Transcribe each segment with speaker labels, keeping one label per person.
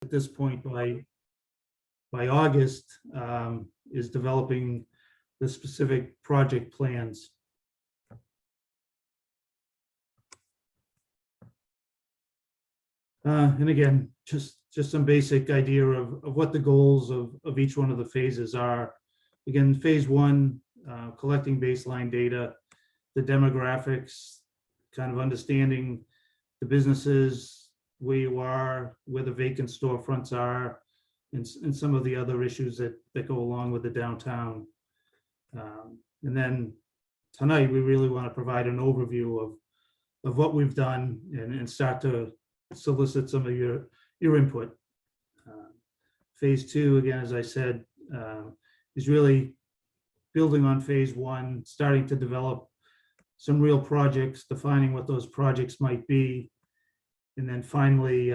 Speaker 1: at this point by August is developing the specific project plans. And again, just some basic idea of what the goals of each one of the phases are. Again, phase one, collecting baseline data, the demographics, kind of understanding the businesses, where you are, where the vacant storefronts are, and some of the other issues that go along with the downtown. And then tonight, we really want to provide an overview of what we've done and start to solicit some of your input. Phase two, again, as I said, is really building on phase one, starting to develop some real projects, defining what those projects might be, and then finally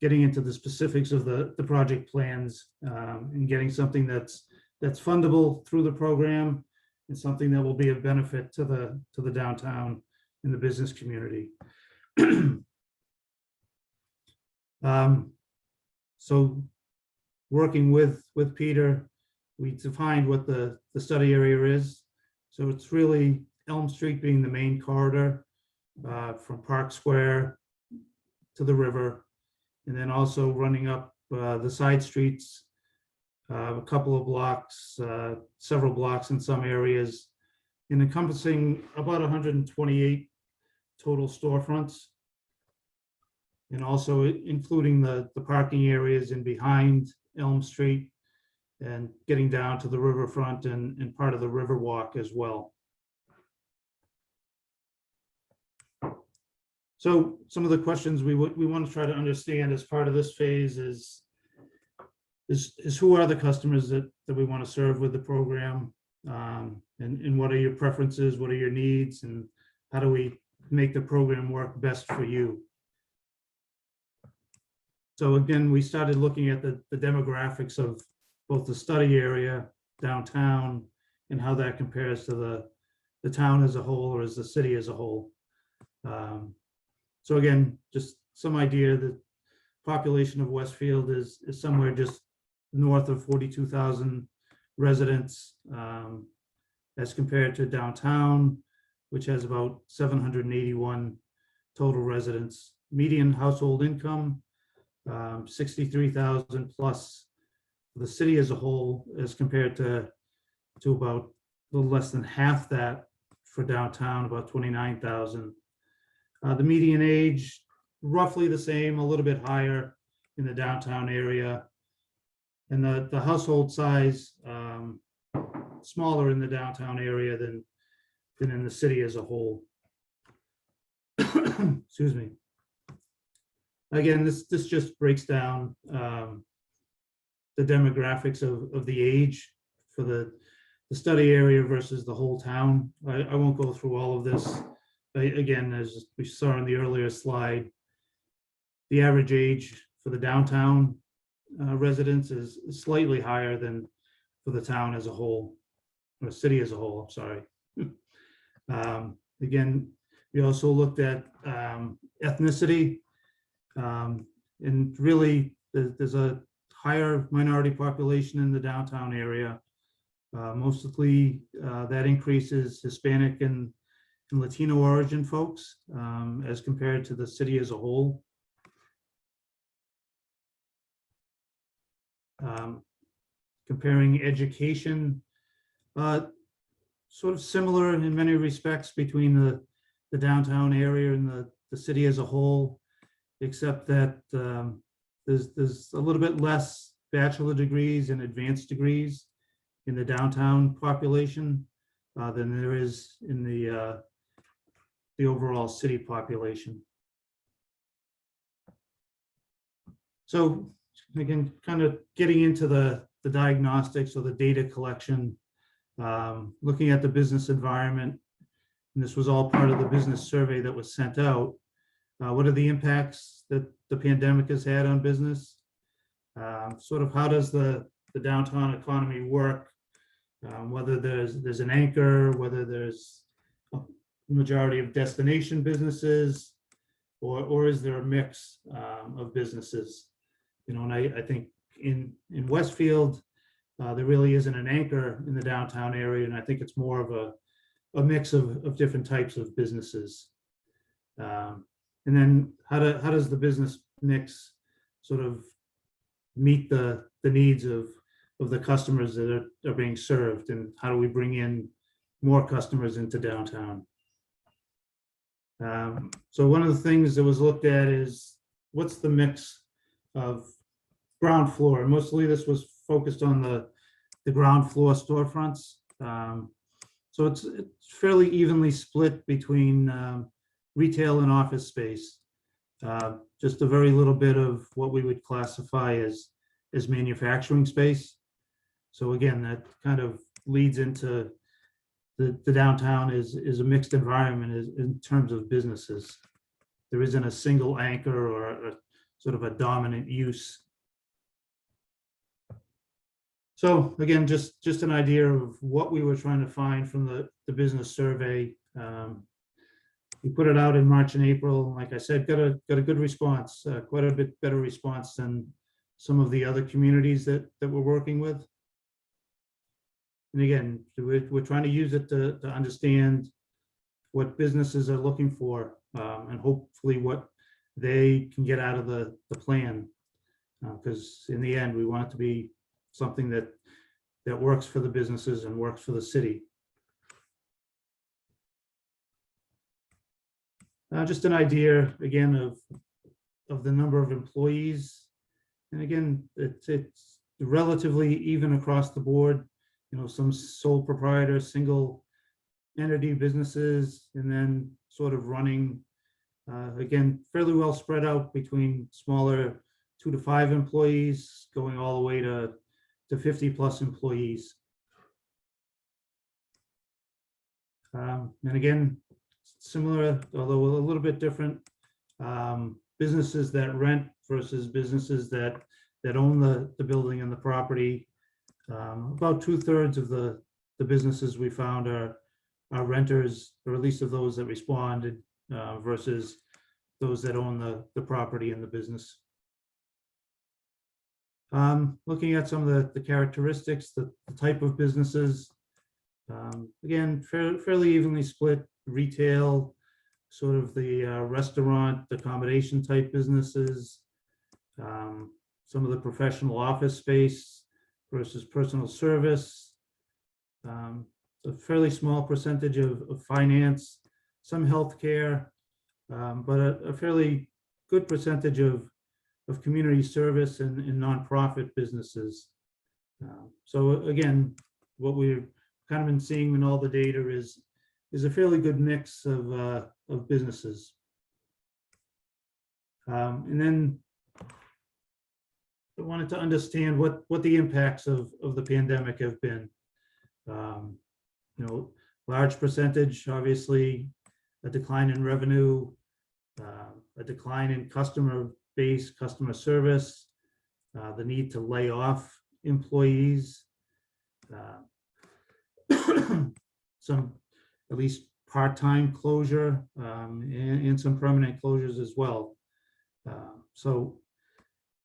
Speaker 1: getting into the specifics of the project plans and getting something that's fundable through the program and something that will be of benefit to the downtown and the business community. So working with Peter, we defined what the study area is. So it's really Elm Street being the main corridor from Park Square to the river, and then also running up the side streets, a couple of blocks, several blocks in some areas, and encompassing about 128 total storefronts, and also including the parking areas in behind Elm Street and getting down to the riverfront and part of the Riverwalk as well. So some of the questions we want to try to understand as part of this phase is who are the customers that we want to serve with the program, and what are your preferences, what are your needs, and how do we make the program work best for you. So again, we started looking at the demographics of both the study area, downtown, and how that compares to the town as a whole or as the city as a whole. So again, just some idea that population of Westfield is somewhere just north of 42,000 residents, as compared to downtown, which has about 781 total residents. Median household income, 63,000 plus for the city as a whole, as compared to about a little less than half that for downtown, about 29,000. The median age, roughly the same, a little bit higher in the downtown area. And the household size, smaller in the downtown area than in the city as a whole. Excuse me. Again, this just breaks down the demographics of the age for the study area versus the whole town. I won't go through all of this. Again, as we saw in the earlier slide, the average age for the downtown residents is slightly higher than for the town as a whole, or city as a whole, I'm sorry. Again, we also looked at ethnicity, and really there's a higher minority population in the downtown area. Mostly that increases Hispanic and Latino origin folks, as compared to the city as a whole. Comparing education, sort of similar in many respects between the downtown area and the city as a whole, except that there's a little bit less bachelor degrees and advanced degrees in the downtown population than there is in the overall city population. So again, kind of getting into the diagnostics or the data collection, looking at the business environment, and this was all part of the business survey that was sent out. What are the impacts that the pandemic has had on business? Sort of how does the downtown economy work? Whether there's an anchor, whether there's a majority of destination businesses, or is there a mix of businesses? You know, and I think in Westfield, there really isn't an anchor in the downtown area, and I think it's more of a mix of different types of businesses. And then how does the business mix sort of meet the needs of the customers that are being served, and how do we bring in more customers into downtown? So one of the things that was looked at is what's the mix of ground floor. Mostly this was focused on the ground floor storefronts. So it's fairly evenly split between retail and office space. Just a very little bit of what we would classify as manufacturing space. So again, that kind of leads into the downtown is a mixed environment in terms of businesses. There isn't a single anchor or a sort of a dominant use. So again, just an idea of what we were trying to find from the business survey. We put it out in March and April. Like I said, got a good response, quite a bit better response than some of the other communities that we're working with. And again, we're trying to use it to understand what businesses are looking for, and hopefully what they can get out of the plan. Because in the end, we want it to be something that works for the businesses and works for the city. Just an idea again of the number of employees, and again, it's relatively even across the board. You know, some sole proprietors, single entity businesses, and then sort of running, again, fairly well spread out between smaller 2 to 5 employees, going all the way to 50 plus employees. And again, similar, although a little bit different, businesses that rent versus businesses that own the building and the property. About 2/3 of the businesses we found are renters, or at least of those that responded, versus those that own the property and the business. Looking at some of the characteristics, the type of businesses, again, fairly evenly split. Retail, sort of the restaurant, accommodation type businesses, some of the professional office space versus personal service, a fairly small percentage of finance, some healthcare, but a fairly good percentage of community service and nonprofit businesses. So again, what we've kind of been seeing in all the data is a fairly good mix of businesses. And then I wanted to understand what the impacts of the pandemic have been. You know, large percentage, obviously, a decline in revenue, a decline in customer base, customer service, the need to lay off employees, some at least part-time closure, and some permanent closures as well. So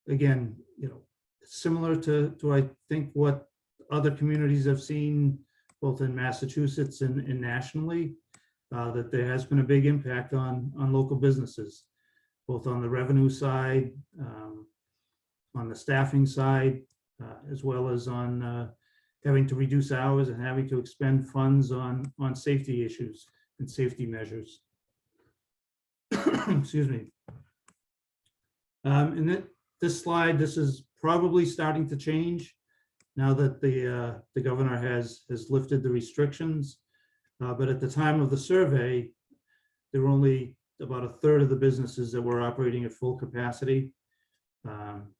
Speaker 1: again, you know, similar to I think what other communities have seen, both in Massachusetts and nationally, that there has been a big impact on local businesses, both on the revenue side, on the staffing side, as well as on having to reduce hours and having to expend funds on safety issues and safety measures. Excuse me. And this slide, this is probably starting to change now that the governor has lifted the restrictions. But at the time of the survey, there were only about 1/3 of the businesses that were operating at full capacity. And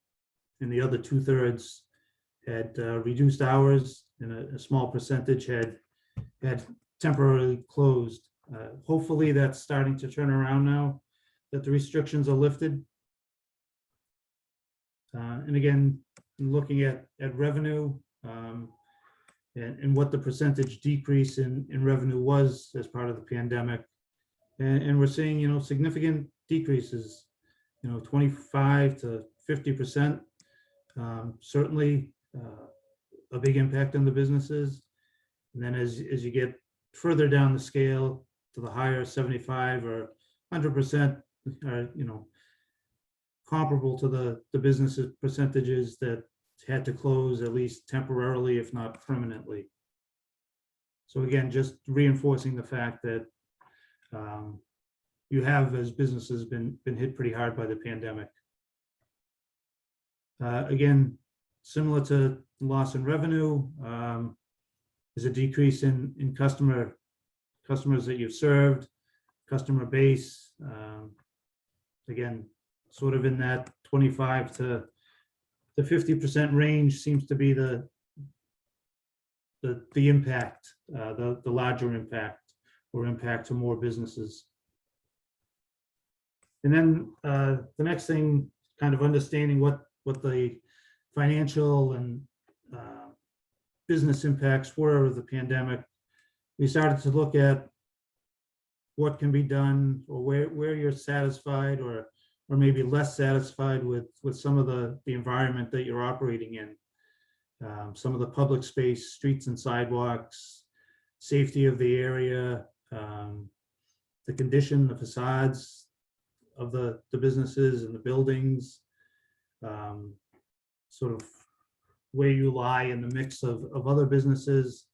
Speaker 1: the other 2/3 had reduced hours, and a small percentage had temporarily closed. Hopefully that's starting to turn around now that the restrictions are lifted. And again, looking at revenue, and what the percentage decrease in revenue was as part of the pandemic. and we're seeing, significant decreases, 25 to 50%. Certainly a big impact on the businesses. And then as you get further down the scale to the higher 75 or 100%, are, comparable to the business percentages that had to close at least temporarily, if not permanently. So again, just reinforcing the fact that you have, as businesses, been hit pretty hard by the pandemic. Again, similar to loss in revenue, there's a decrease in customers that you've served, customer base. Again, sort of in that 25 to 50% range seems to be the impact, the larger impact, or impact to more businesses. And then the next thing, kind of understanding what the financial and business impacts were of the pandemic. We started to look at what can be done, or where you're satisfied or maybe less satisfied with some of the environment that you're operating in. Some of the public space, streets and sidewalks, safety of the area, the condition, the facades of the businesses and the buildings, sort of where you lie in the mix of other businesses,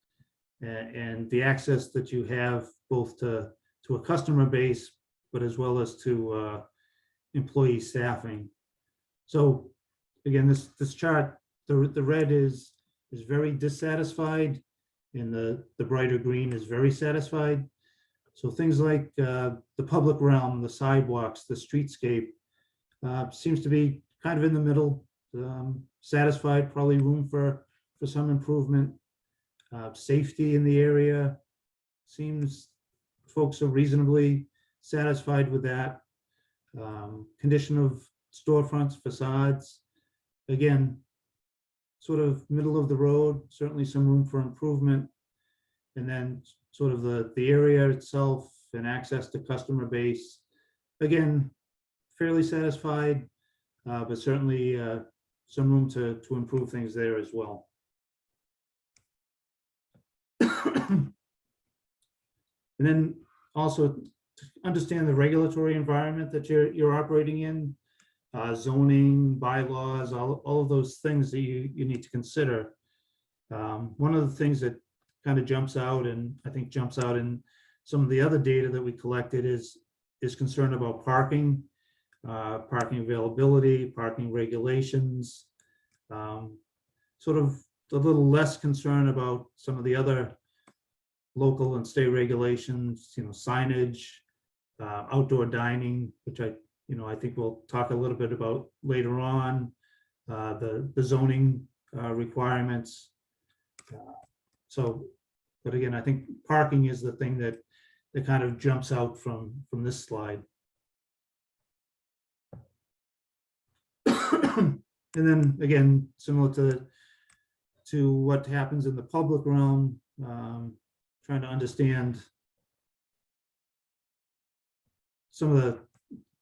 Speaker 1: and the access that you have both to a customer base, but as well as to employee staffing. So again, this chart, the red is very dissatisfied, and the brighter green is very satisfied. So things like the public realm, the sidewalks, the streetscape seems to be kind of in the middle, satisfied, probably room for some improvement. Safety in the area seems folks are reasonably satisfied with that. Condition of storefronts, facades, again, sort of middle of the road, certainly some room for improvement. And then sort of the area itself and access to customer base, again, fairly satisfied, but certainly some room to improve things there as well. And then also to understand the regulatory environment that you're operating in, zoning, bylaws, all of those things that you need to consider. One of the things that kind of jumps out, and I think jumps out in some of the other data that we collected, is concern about parking, parking availability, parking regulations, sort of a little less concern about some of the other local and state regulations, signage, outdoor dining, which I think we'll talk a little bit about later on, the zoning requirements. But again, I think parking is the thing that kind of jumps out from this slide. And then again, similar to what happens in the public realm, trying to understand some of the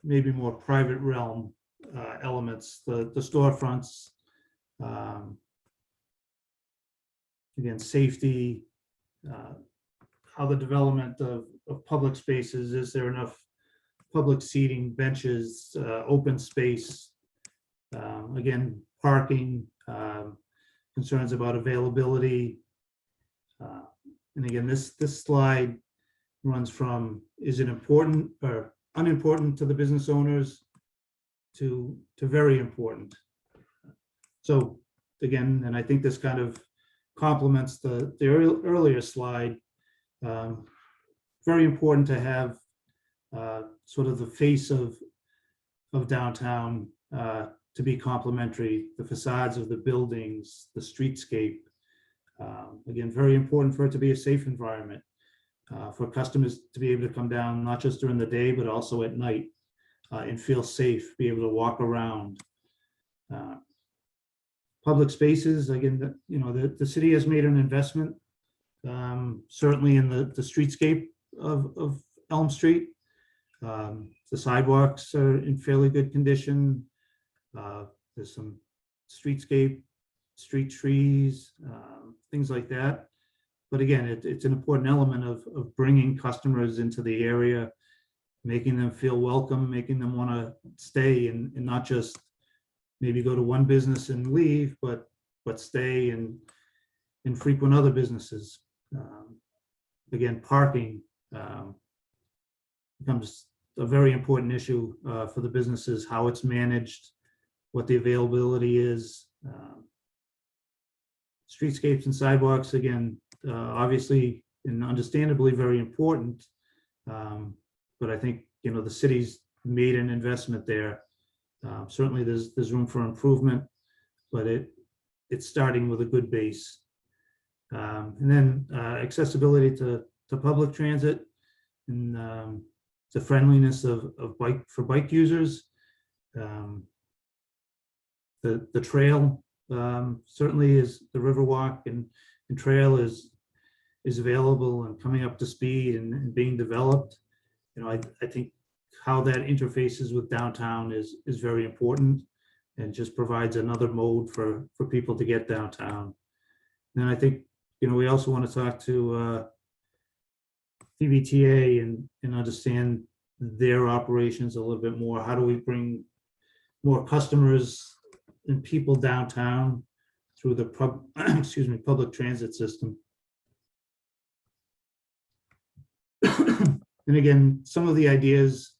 Speaker 1: maybe more private realm elements, the storefronts, again, safety, how the development of public spaces, is there enough public seating, benches, open space, again, parking, concerns about availability. And again, this slide runs from, is it important or unimportant to the business owners, to very important. So again, and I think this kind of complements the earlier slide. Very important to have sort of the face of downtown to be complementary, the facades of the buildings, the streetscape. Again, very important for it to be a safe environment, for customers to be able to come down, not just during the day, but also at night, and feel safe, be able to walk around. Public spaces, again, the city has made an investment, certainly in the streetscape of Elm Street. The sidewalks are in fairly good condition. There's some streetscape, street trees, things like that. But again, it's an important element of bringing customers into the area, making them feel welcome, making them want to stay and not just maybe go to one business and leave, but stay and frequent other businesses. Again, parking becomes a very important issue for the businesses, how it's managed, what the availability is. Streetscapes and sidewalks, again, obviously and understandably very important. But I think, the city's made an investment there. Certainly there's room for improvement, but it's starting with a good base. And then accessibility to public transit and the friendliness of bike users. The trail certainly is, the Riverwalk and trail is available and coming up to speed and being developed. I think how that interfaces with downtown is very important and just provides another mode for people to get downtown. And I think, we also want to talk to PBTA and understand their operations a little bit more. How do we bring more customers and people downtown through the public transit system? And again, some of the ideas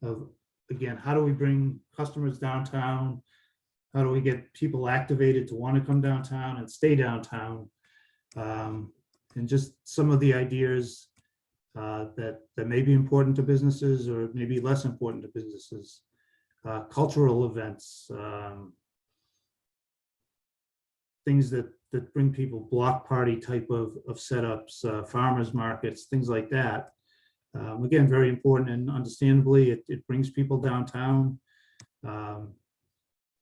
Speaker 1: of, again, how do we bring customers downtown? How do we get people activated to want to come downtown and stay downtown? And just some of the ideas that may be important to businesses or maybe less important to businesses. Cultural events, things that bring people, block party type of setups, farmers markets, things like that. Again, very important, and understandably, it brings people downtown,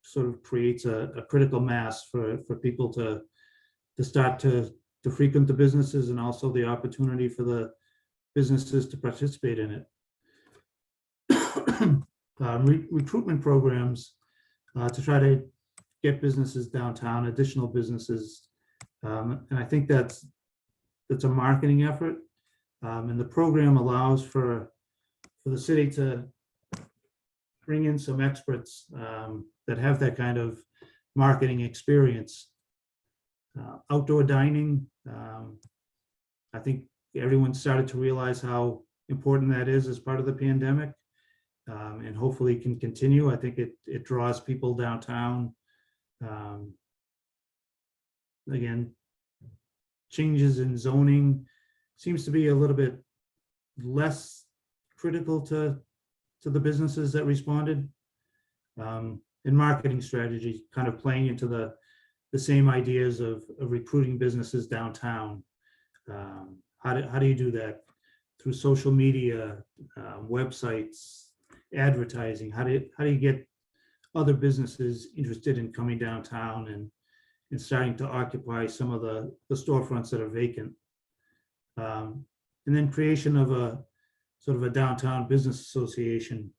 Speaker 1: sort of creates a critical mass for people to start to frequent the businesses, and also the opportunity for the businesses to participate in it. Recruitment programs to try to get businesses downtown, additional businesses, and I think that's a marketing effort. And the program allows for the city to bring in some experts that have that kind of marketing experience. Outdoor dining, I think everyone started to realize how important that is as part of the pandemic, and hopefully can continue. I think it draws people downtown. Again, changes in zoning seems to be a little bit less critical to the businesses that responded. And marketing strategy kind of playing into the same ideas of recruiting businesses downtown. How do you do that? Through social media, websites, advertising. How do you get other businesses interested in coming downtown and starting to occupy some of the storefronts that are vacant? And then creation of a sort of a downtown business association,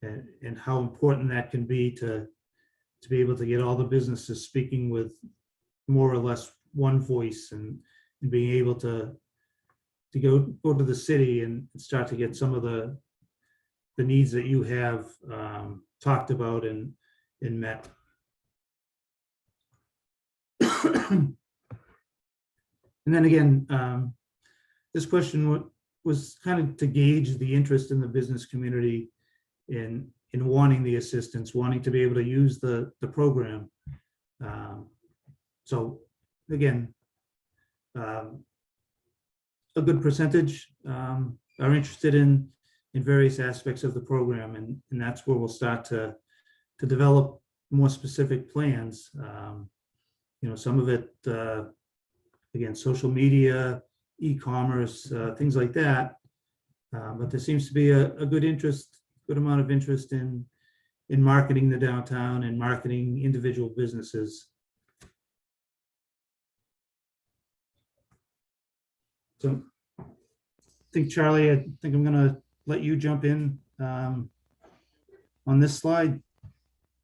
Speaker 1: and how important that can be to be able to get all the businesses speaking with more or less one voice, and being able to go to the city and start to get some of the needs that you have talked about and met. And then again, this question was kind of to gauge the interest in the business community in wanting the assistance, wanting to be able to use the program. So again, a good percentage are interested in various aspects of the program, and that's where we'll start to develop more specific plans. Some of it, again, social media, e-commerce, things like that. But there seems to be a good amount of interest in marketing the downtown and marketing individual businesses. So think, Charlie, I think I'm gonna let you jump in on this slide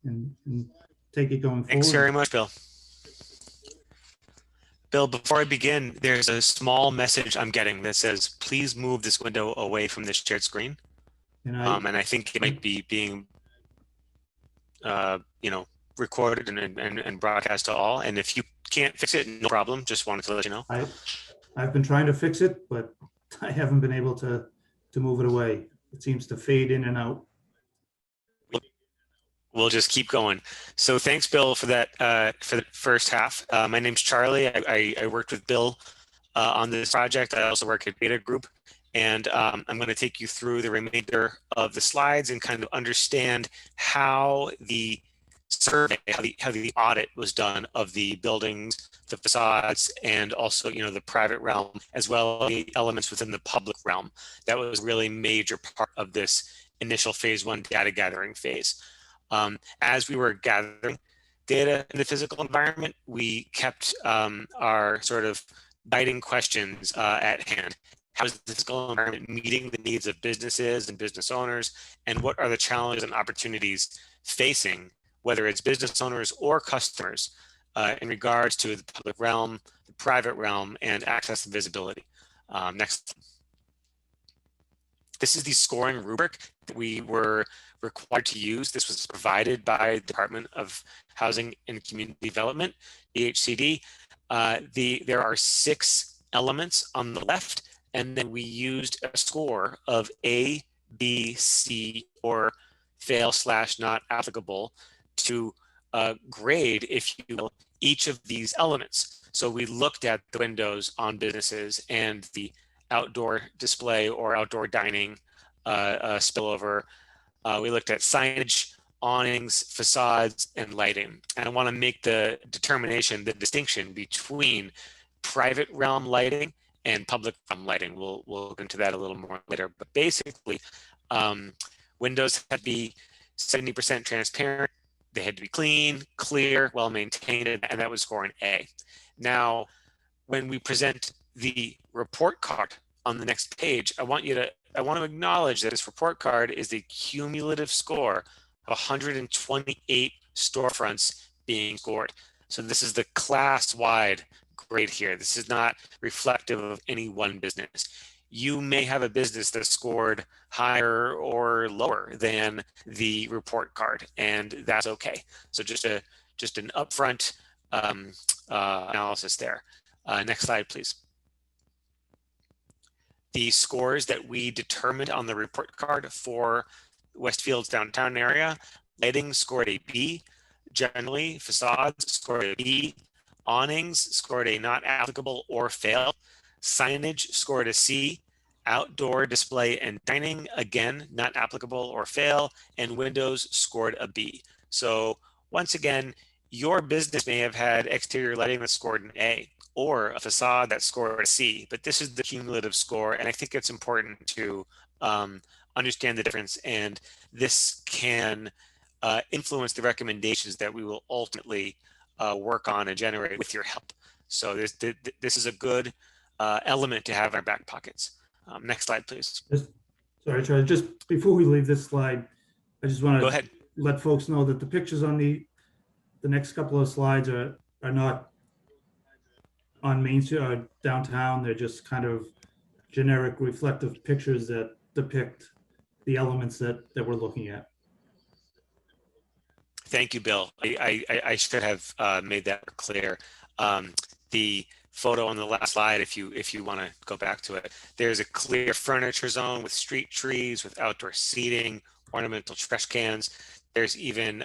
Speaker 1: and take it going
Speaker 2: Thanks
Speaker 1: forward.
Speaker 2: very much, Bill. Bill, before I begin, there's a small message I'm getting that says, please move this window away from this shared screen.
Speaker 1: And
Speaker 2: And I think it might be being, recorded and broadcast to all. And if you can't fix it, no problem. Just wanted to let you know.
Speaker 1: I've been trying to fix it, but I haven't been able to move it away. It seems to fade in and out.
Speaker 2: We'll just keep going. So thanks, Bill, for that for the first half. My name's Charlie. I worked with Bill on this project. I also work at Beta Group, and I'm going to take you through the remainder of the slides and kind of understand how the survey, how the audit was done of the buildings, the facades, and also, the private realm, as well as the elements within the public realm. That was really a major part of this initial phase 1 data gathering phase. As we were gathering data in the physical environment, we kept our sort of guiding questions at hand. How is the physical environment meeting the needs of businesses and business owners? And what are the challenges and opportunities facing, whether it's business owners or customers, in regards to the public realm, the private realm, and access and visibility? Next. This is the scoring rubric that we were required to use. This was provided by the Department of Housing and Community Development, DHCD. There are 6 elements on the left, and then we used a score of A, B, C, or fail/not applicable to grade, if you will, each of these elements. So we looked at the windows on businesses and the outdoor display or outdoor dining spillover. We looked at signage, awnings, facades, and lighting. And I want to make the determination, the distinction between private realm lighting and public realm lighting. We'll get into that a little more later. But basically, windows had to be 70% transparent. They had to be clean, clear, well maintained, and that was scoring A. Now, when we present the report card on the next page, I want to acknowledge that this report card is the cumulative score of 128 storefronts being scored. So this is the class-wide grade here. This is not reflective of any one business. You may have a business that scored higher or lower than the report card, and that's okay. So just an upfront analysis there. Next slide, please. The scores that we determined on the report card for Westfield's downtown area: lighting scored a B, generally facades scored a B, awnings scored a not applicable or fail, signage scored a C, outdoor display and dining, again, not applicable or fail, and windows scored a B. So once again, your business may have had exterior lighting that scored an A, or a facade that scored a C, but this is the cumulative score, and I think it's important to understand the difference, and this can influence the recommendations that we will ultimately work on and generate with your help. So this is a good element to have in our back pockets. Next slide, please.
Speaker 1: Sorry, Charlie, just before we leave this slide, I just want to let folks know that the pictures on the next couple of slides are not on Main Street or downtown. They're just kind of generic reflective pictures that depict the elements that we're looking at.
Speaker 2: Thank you, Bill. I should have made that clear. The photo on the last slide, if you want to go back to it, there's a clear furniture zone with street trees, with outdoor seating, ornamental trash cans. There's even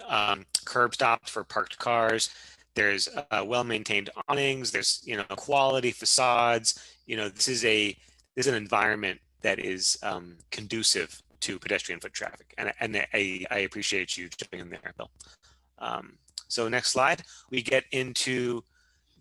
Speaker 2: curb stops for parked cars. There's well-maintained awnings. There's quality facades. This is an environment that is conducive to pedestrian foot traffic, and I appreciate you jumping in there, Bill. So next slide, we get into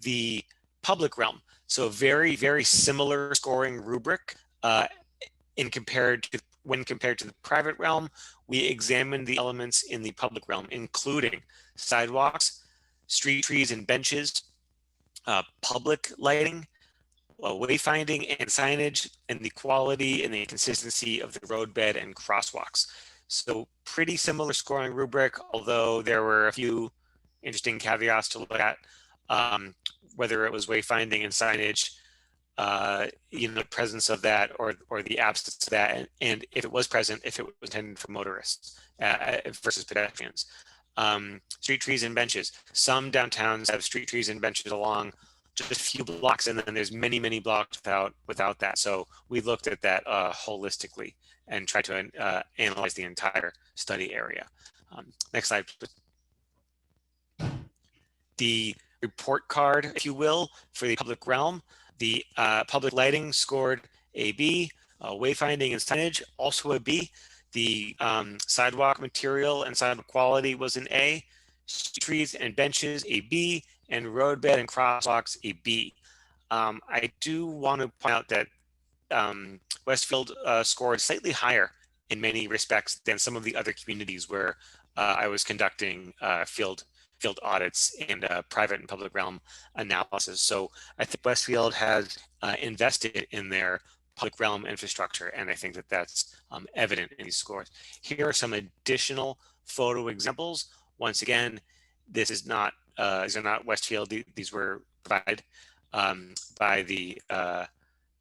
Speaker 2: the public realm. So very, very similar scoring rubric when compared to the private realm. We examined the elements in the public realm, including sidewalks, street trees and benches, public lighting, wayfinding and signage, and the quality and the consistency of the roadbed and crosswalks. So pretty similar scoring rubric, although there were a few interesting caveats to look at, whether it was wayfinding and signage, presence of that or the absence of that, and if it was present, if it was intended for motorists versus pedestrians. Street trees and benches. Some downtowns have street trees and benches along just a few blocks, and then there's many blocks without that. So we looked at that holistically and tried to analyze the entire study area. Next slide, please. The report card, if you will, for the public realm. The public lighting scored a B, wayfinding and signage also a B. The sidewalk material and sidewalk quality was an A, trees and benches a B, and roadbed and crosswalks a B. I do want to point out that Westfield scored slightly higher in many respects than some of the other communities where I was conducting field audits and private and public realm analysis. So I think Westfield has invested in their public realm infrastructure, and I think that that's evident in these scores. Here are some additional photo examples. Once again, this is not these are not Westfield. These were provided by the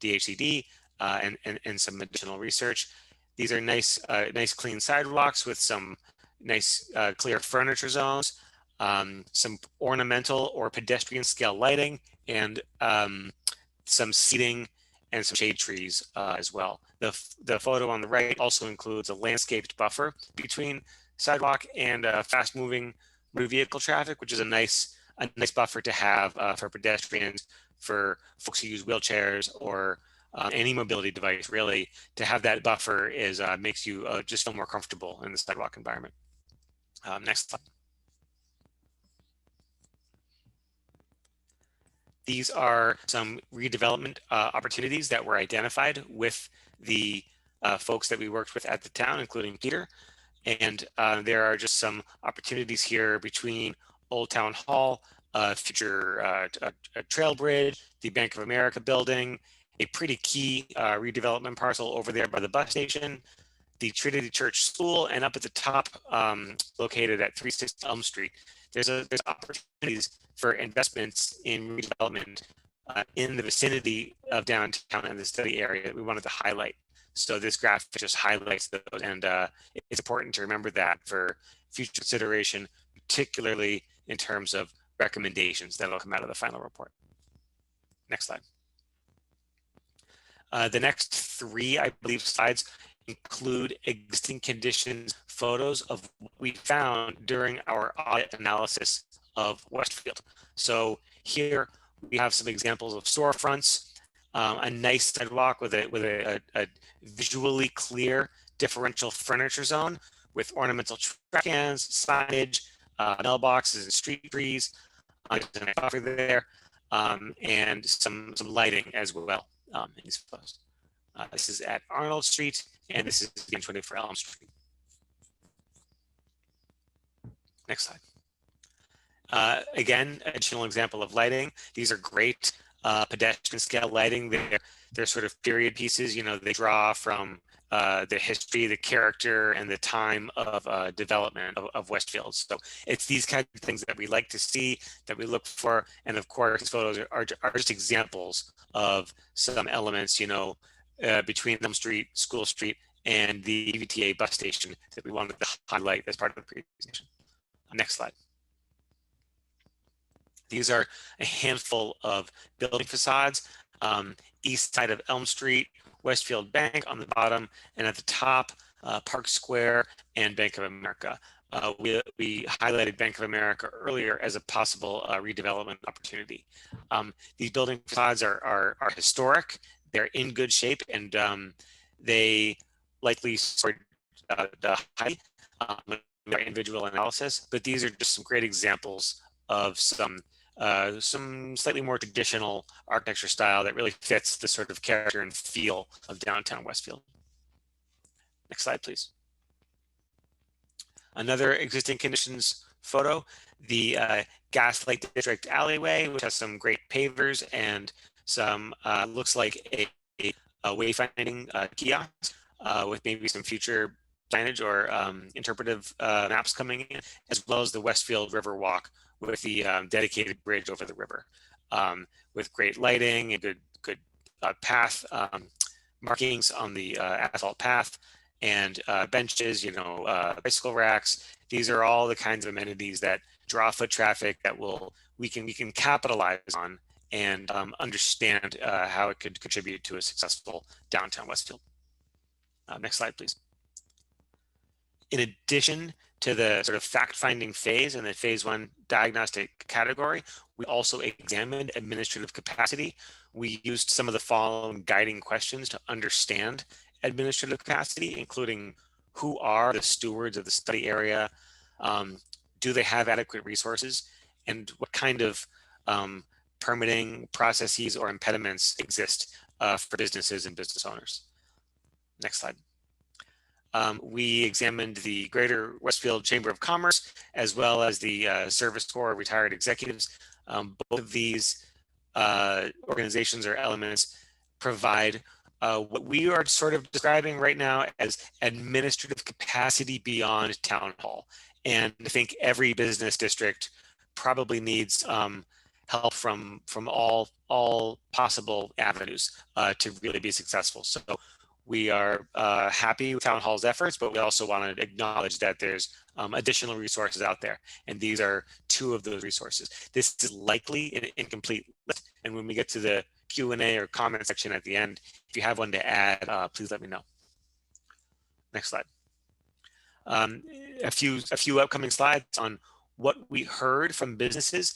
Speaker 2: DHCD and some additional research. These are nice clean sidewalks with some nice clear furniture zones, some ornamental or pedestrian scale lighting, and some seating and some shade trees as well. The photo on the right also includes a landscaped buffer between sidewalk and fast moving motor vehicle traffic, which is a nice buffer to have for pedestrians, for folks who use wheelchairs or any mobility device. Really, to have that buffer is makes you just feel more comfortable in the sidewalk environment. Next slide. These are some redevelopment opportunities that were identified with the folks that we worked with at the town, including Peter. And there are just some opportunities here between Old Town Hall, future a trail bridge, the Bank of America building, a pretty key redevelopment parcel over there by the bus station, the Trinity Church School, and up at the top, located at 360 Elm Street. There's opportunities for investments in redevelopment in the vicinity of downtown and the study area that we wanted to highlight. So this graph just highlights those, and it's important to remember that for future consideration, particularly in terms of recommendations that will come out of the final report. Next slide. The next three, I believe, slides include existing conditions photos of what we found during our audit analysis of Westfield. So here we have some examples of storefronts, a nice sidewalk with a visually clear differential furniture zone with ornamental trash cans, signage, mailboxes, and street trees. And a buffer there, and some lighting as well in these photos. This is at Arnold Street, and this is the 24 Elm Street. Next slide. Again, additional example of lighting. These are great pedestrian scale lighting. They're sort of period pieces. You know, they draw from the history, the character, and the time of development of Westfield. So it's these kinds of things that we like to see, that we look for. And of course, these photos are just examples of some elements, you know, between Elm Street, School Street, and the EVTA bus station that we wanted to highlight as part of the presentation. Next slide. These are a handful of building facades. East side of Elm Street, Westfield Bank on the bottom, and at the top, Park Square and Bank of America. We highlighted Bank of America earlier as a possible redevelopment opportunity. These building facades are historic. They're in good shape, and they likely scored the high individual analysis. But these are just some great examples of some slightly more traditional architecture style that really fits the sort of character and feel of downtown Westfield. Next slide, please. Another existing conditions photo, the Gaslight District alleyway, which has some great pavers and some looks like a wayfinding kiosk with maybe some future signage or interpretive maps coming in, as well as the Westfield River Walk with the dedicated bridge over the river, with great lighting and good path markings on the asphalt path, and benches, bicycle racks. These are all the kinds of amenities that draw foot traffic that we can capitalize on and understand how it could contribute to a successful downtown Westfield. Next slide, please. In addition to the sort of fact-finding phase in the phase 1 diagnostic category, we also examined administrative capacity. We used some of the following guiding questions to understand administrative capacity, including who are the stewards of the study area, do they have adequate resources, and what kind of permitting processes or impediments exist for businesses and business owners. Next slide. We examined the Greater Westfield Chamber of Commerce, as well as the Service Corps retired executives. Both of these organizations or elements provide what we are sort of describing right now as administrative capacity beyond town hall. And I think every business district probably needs help from all possible avenues to really be successful. So we are happy with Town Hall's efforts, but we also want to acknowledge that there's additional resources out there. And these are 2 of those resources. This is likely an incomplete list. And when we get to the Q&A or comment section at the end, if you have one to add, please let me know. Next slide. A few upcoming slides on what we heard from businesses.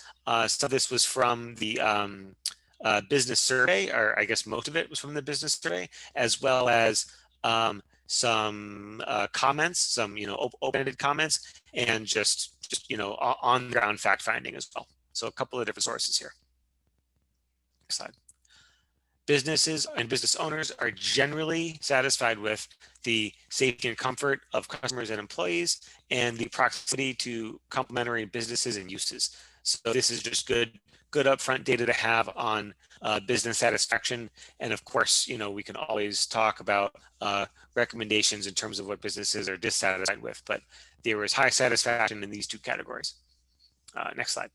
Speaker 2: So this was from the business survey, or I guess most of it was from the business survey, as well as some comments, some open-ended comments, and just on the ground fact finding as well. So a couple of different sources here. Next slide. Businesses and business owners are generally satisfied with the safety and comfort of customers and employees, and the proximity to complementary businesses and uses. So this is just good upfront data to have on business satisfaction. And of course, we can always talk about recommendations in terms of what businesses are dissatisfied with, but there was high satisfaction in these 2 categories. Next slide.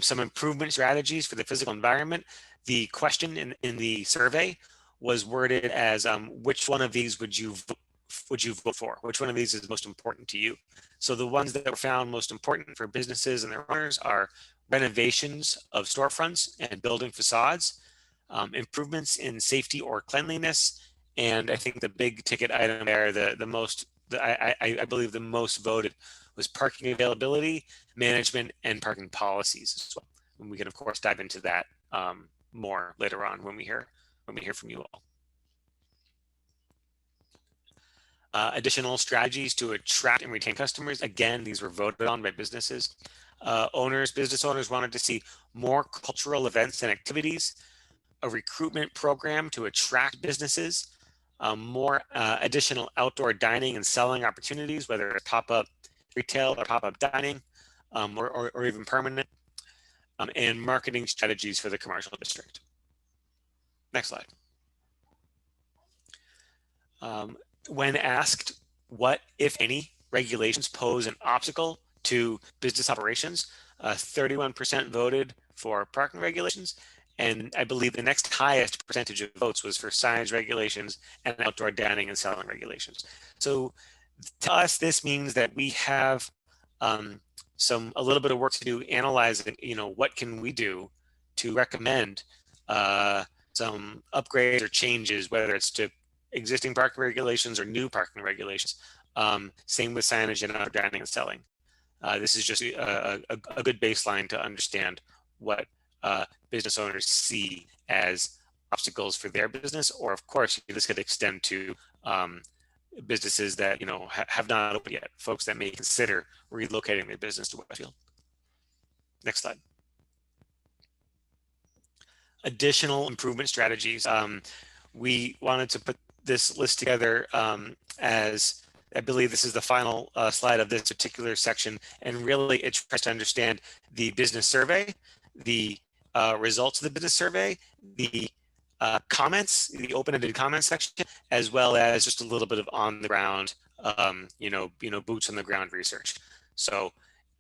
Speaker 2: Some improvement strategies for the physical environment. The question in the survey was worded as which one of these would you vote for? Which one of these is most important to you? So the ones that were found most important for businesses and their owners are renovations of storefronts and building facades, improvements in safety or cleanliness, and I think the big ticket item there, I believe the most voted was parking availability, management, and parking policies as well. And we can of course dive into that more later on when we hear from you all. Additional strategies to attract and retain customers. Again, these were voted on by businesses. Business owners wanted to see more cultural events and activities, a recruitment program to attract businesses, more additional outdoor dining and selling opportunities, whether it's pop-up retail or pop-up dining, or even permanent, and marketing strategies for the commercial district. Next slide. When asked what, if any, regulations pose an obstacle to business operations, 31% voted for parking regulations, and I believe the next highest percentage of votes was for signage regulations and outdoor dining and selling regulations. So to us, this means that we have a little bit of work to do analyzing, what can we do to recommend some upgrades or changes, whether it's to existing parking regulations or new parking regulations. Same with signage and outdoor dining and selling. This is just a good baseline to understand what business owners see as obstacles for their business, or of course, this could extend to businesses that have not opened yet, folks that may consider relocating their business to Westfield. Next slide. Additional improvement strategies. We wanted to put this list together as I believe this is the final slide of this particular section, and really it tries to understand the business survey, the results of the business survey, the comments, the open-ended comment section, as well as just a little bit of on the ground, boots on the ground research. So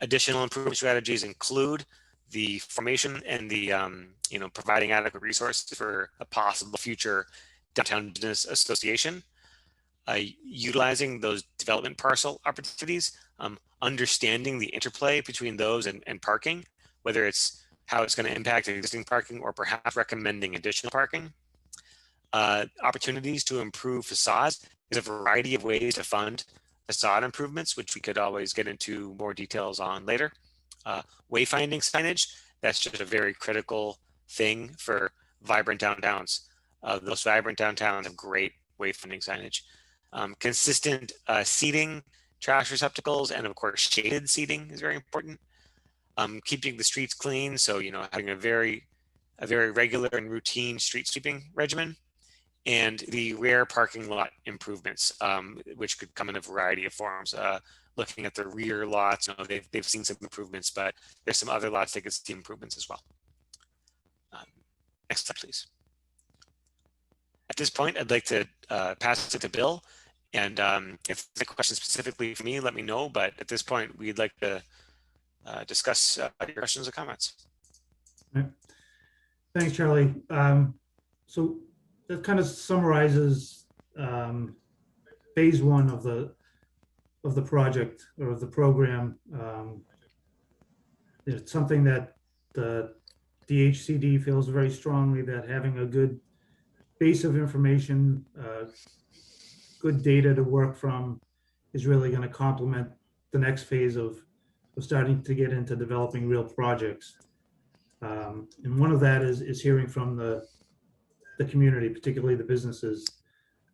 Speaker 2: additional improvement strategies include the formation and the, providing adequate resources for a possible future downtown business association, utilizing those development parcel opportunities, understanding the interplay between those and parking, whether it's how it's going to impact existing parking or perhaps recommending additional parking. Opportunities to improve facades. There's a variety of ways to fund facade improvements, which we could always get into more details on later. Wayfinding signage, that's just a very critical thing for vibrant downtowns. Those vibrant downtowns have great wayfinding signage. Consistent seating, trash receptacles, and of course shaded seating is very important. Keeping the streets clean, so having a very regular and routine street sweeping regimen, and the rear parking lot improvements, which could come in a variety of forms. Looking at the rear lots, they've seen some improvements, but there's some other lots that could see improvements as well. Next slide, please. At this point, I'd like to pass it to Bill, and if there's a question specifically for me, let me know. But at this point, we'd like to discuss your questions or comments.
Speaker 1: Right. Thanks, Charlie. So that kind of summarizes phase one of the project or of the program. It's something that the DHCD feels very strongly that having a good base of information, good data to work from is really going to complement the next phase of starting to get into developing real projects. And one of that is hearing from the community, particularly the businesses,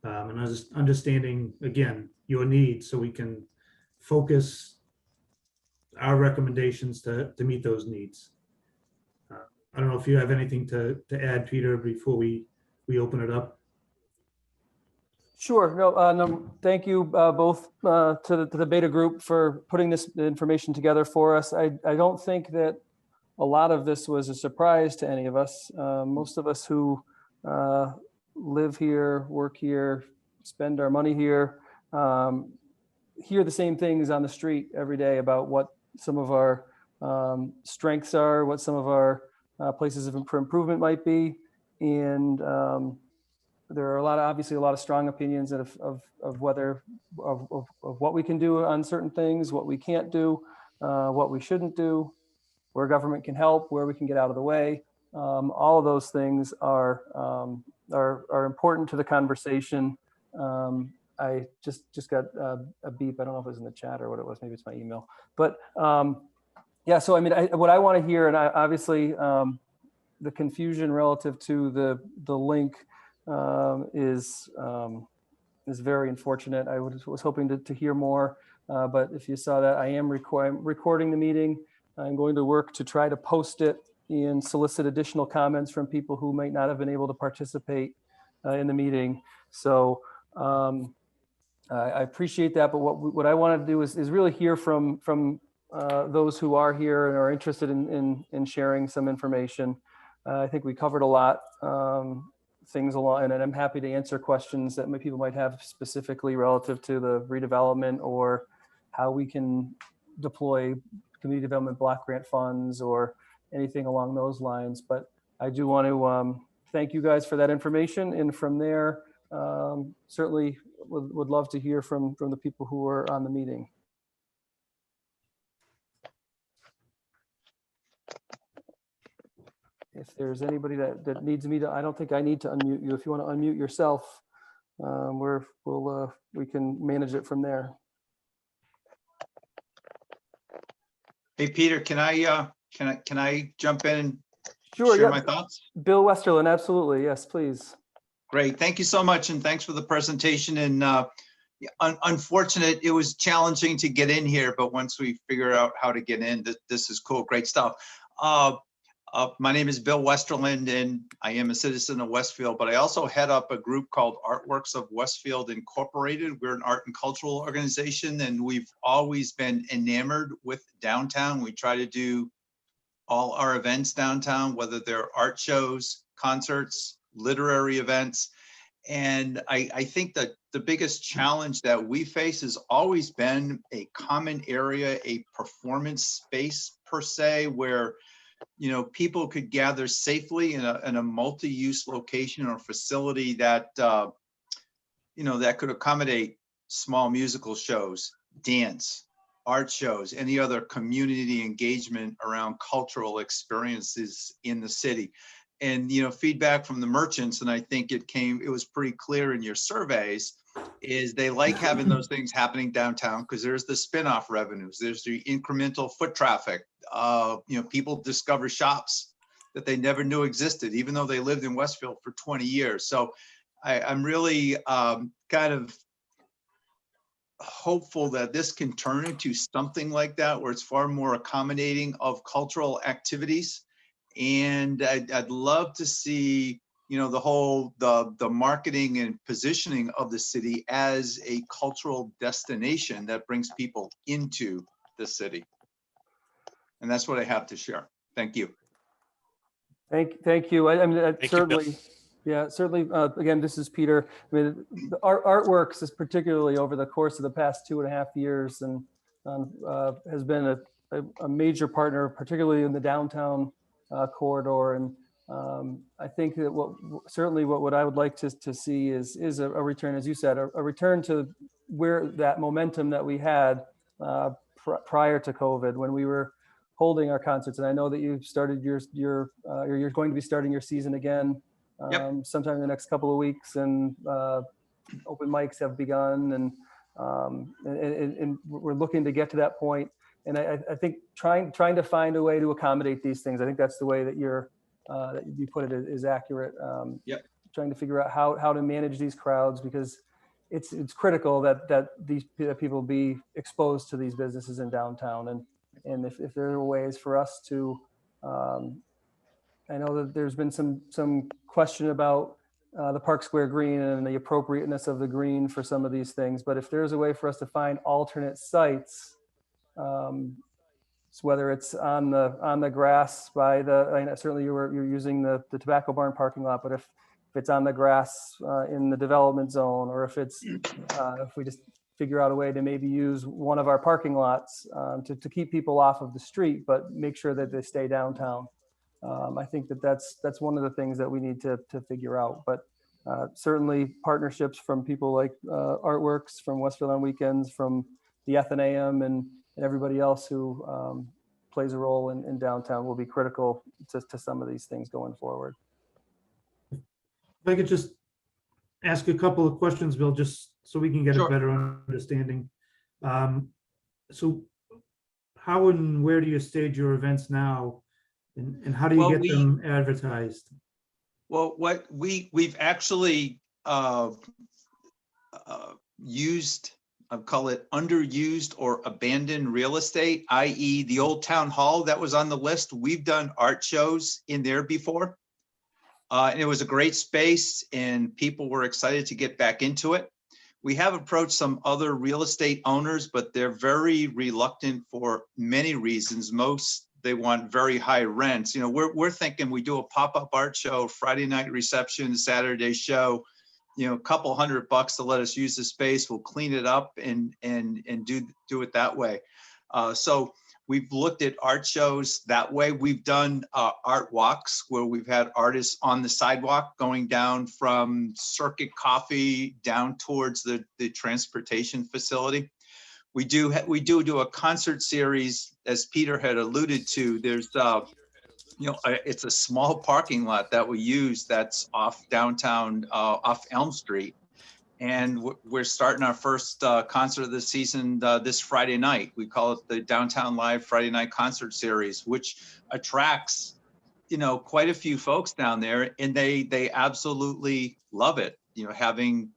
Speaker 1: and understanding, again, your needs so we can focus our recommendations to meet those needs. I don't know if you have anything to add, Peter, before we open it up.
Speaker 3: Sure. No, thank you both to the beta group for putting this information together for us. I don't think that a lot of this was a surprise to any of us. Most of us who live here, work here, spend our money here, hear the same things on the street every day about what some of our strengths are, what some of our places of improvement might be. And there are obviously a lot of strong opinions of what we can do on certain things, what we can't do, what we shouldn't do, where government can help, where we can get out of the way. All of those things are important to the conversation. I just got a beep. I don't know if it was in the chat or what it was. Maybe it's my email. But yeah, so I mean, what I want to hear, and obviously the confusion relative to the link is very unfortunate. I was hoping to hear more, but if you saw that, I am recording the meeting. I'm going to work to try to post it and solicit additional comments from people who might not have been able to participate in the meeting. So I appreciate that, but what I want to do is really hear from those who are here and are interested in sharing some information. I think we covered a lot things along, and I'm happy to answer questions that people might have specifically relative to the redevelopment or how we can deploy community development block grant funds or anything along those lines. But I do want to thank you guys for that information, and from there, certainly would love to hear from the people who are on the meeting. If there's anybody that needs me to, I don't think I need to unmute you. If you want to unmute yourself, we can manage it from there.
Speaker 4: Hey, Peter, can I jump in and
Speaker 3: Sure,
Speaker 4: share
Speaker 3: yeah.
Speaker 4: my thoughts?
Speaker 3: Bill Westerland, absolutely. Yes, please.
Speaker 4: Great. Thank you so much. And thanks for the presentation. And unfortunate, it was challenging to get in here, but once we figure out how to get in, this is cool. Great stuff. My name is Bill Westerland, and I am a citizen of Westfield, but I also head up a group called Artworks of Westfield Incorporated. We're an art and cultural organization, and we've always been enamored with downtown. We try to do all our events downtown, whether they're art shows, concerts, literary events. And I think that the biggest challenge that we face has always been a common area, a performance space per se, where people could gather safely in a multi-use location or facility that that could accommodate small musical shows, dance, art shows, any other community engagement around cultural experiences in the city. And feedback from the merchants, and I think it was pretty clear in your surveys, is they like having those things happening downtown because there's the spin-off revenues, there's the incremental foot traffic. People discover shops that they never knew existed, even though they lived in Westfield for 20 years. So I'm really kind of hopeful that this can turn into something like that, where it's far more accommodating of cultural activities. And I'd love to see, the marketing and positioning of the city as a cultural destination that brings people into the city. And that's what I have to share. Thank you.
Speaker 3: Thank you. I mean,
Speaker 2: Thank you,
Speaker 3: certainly,
Speaker 2: Bill.
Speaker 3: yeah, certainly. Again, this is Peter. I mean, the artworks is particularly over the course of the past 2.5 years, and has been a major partner, particularly in the downtown corridor. And I think that what I would like to see is a return, as you said, a return to where that momentum that we had prior to COVID, when we were holding our concerts. And I know that you've started you're going to be starting your season again sometime in the next couple of weeks, and open mics have begun, and we're looking to get to that point. And I think trying to find a way to accommodate these things, I think that's the way that that you put it is accurate. Trying to figure out how to manage these crowds, because it's critical that these people be exposed to these businesses in downtown. And if there are ways for us to, I know that there's been some question about the Park Square Green and the appropriateness of the green for some of these things, but if there's a way for us to find alternate sites, whether it's on the grass by certainly you're using the Tobacco Barn parking lot, but if it's on the grass in the development zone, or if it's if we just figure out a way to maybe use one of our parking lots to keep people off of the street, but make sure that they stay downtown. I think that's one of the things that we need to figure out. But certainly partnerships from people like Artworks, from Westfield on Weekends, from the Athenaeum, and everybody else who plays a role in downtown will be critical to some of these things going forward.
Speaker 1: If I could just ask a couple of questions, Bill, just so we can get
Speaker 4: Sure.
Speaker 1: a better understanding. So how and where do you stage your events now, and how do you get them advertised?
Speaker 4: Well, what we've actually used, I call it underused or abandoned real estate, i.e. the old town hall that was on the list. We've done art shows in there before. And it was a great space, and people were excited to get back into it. We have approached some other real estate owners, but they're very reluctant for many reasons. Most, they want very high rents. We're thinking we do a pop-up art show, Friday night reception, Saturday show, a couple $100 to let us use the space. We'll clean it up and do it that way. So we've looked at art shows that way. We've done art walks where we've had artists on the sidewalk going down from Circuit Coffee down towards the transportation facility. We do a concert series, as Peter had alluded to. There's it's a small parking lot that we use that's off downtown, off Elm Street. And we're starting our first concert of the season this Friday night. We call it the Downtown Live Friday Night Concert Series, which attracts, quite a few folks down there, and they absolutely love it. Having,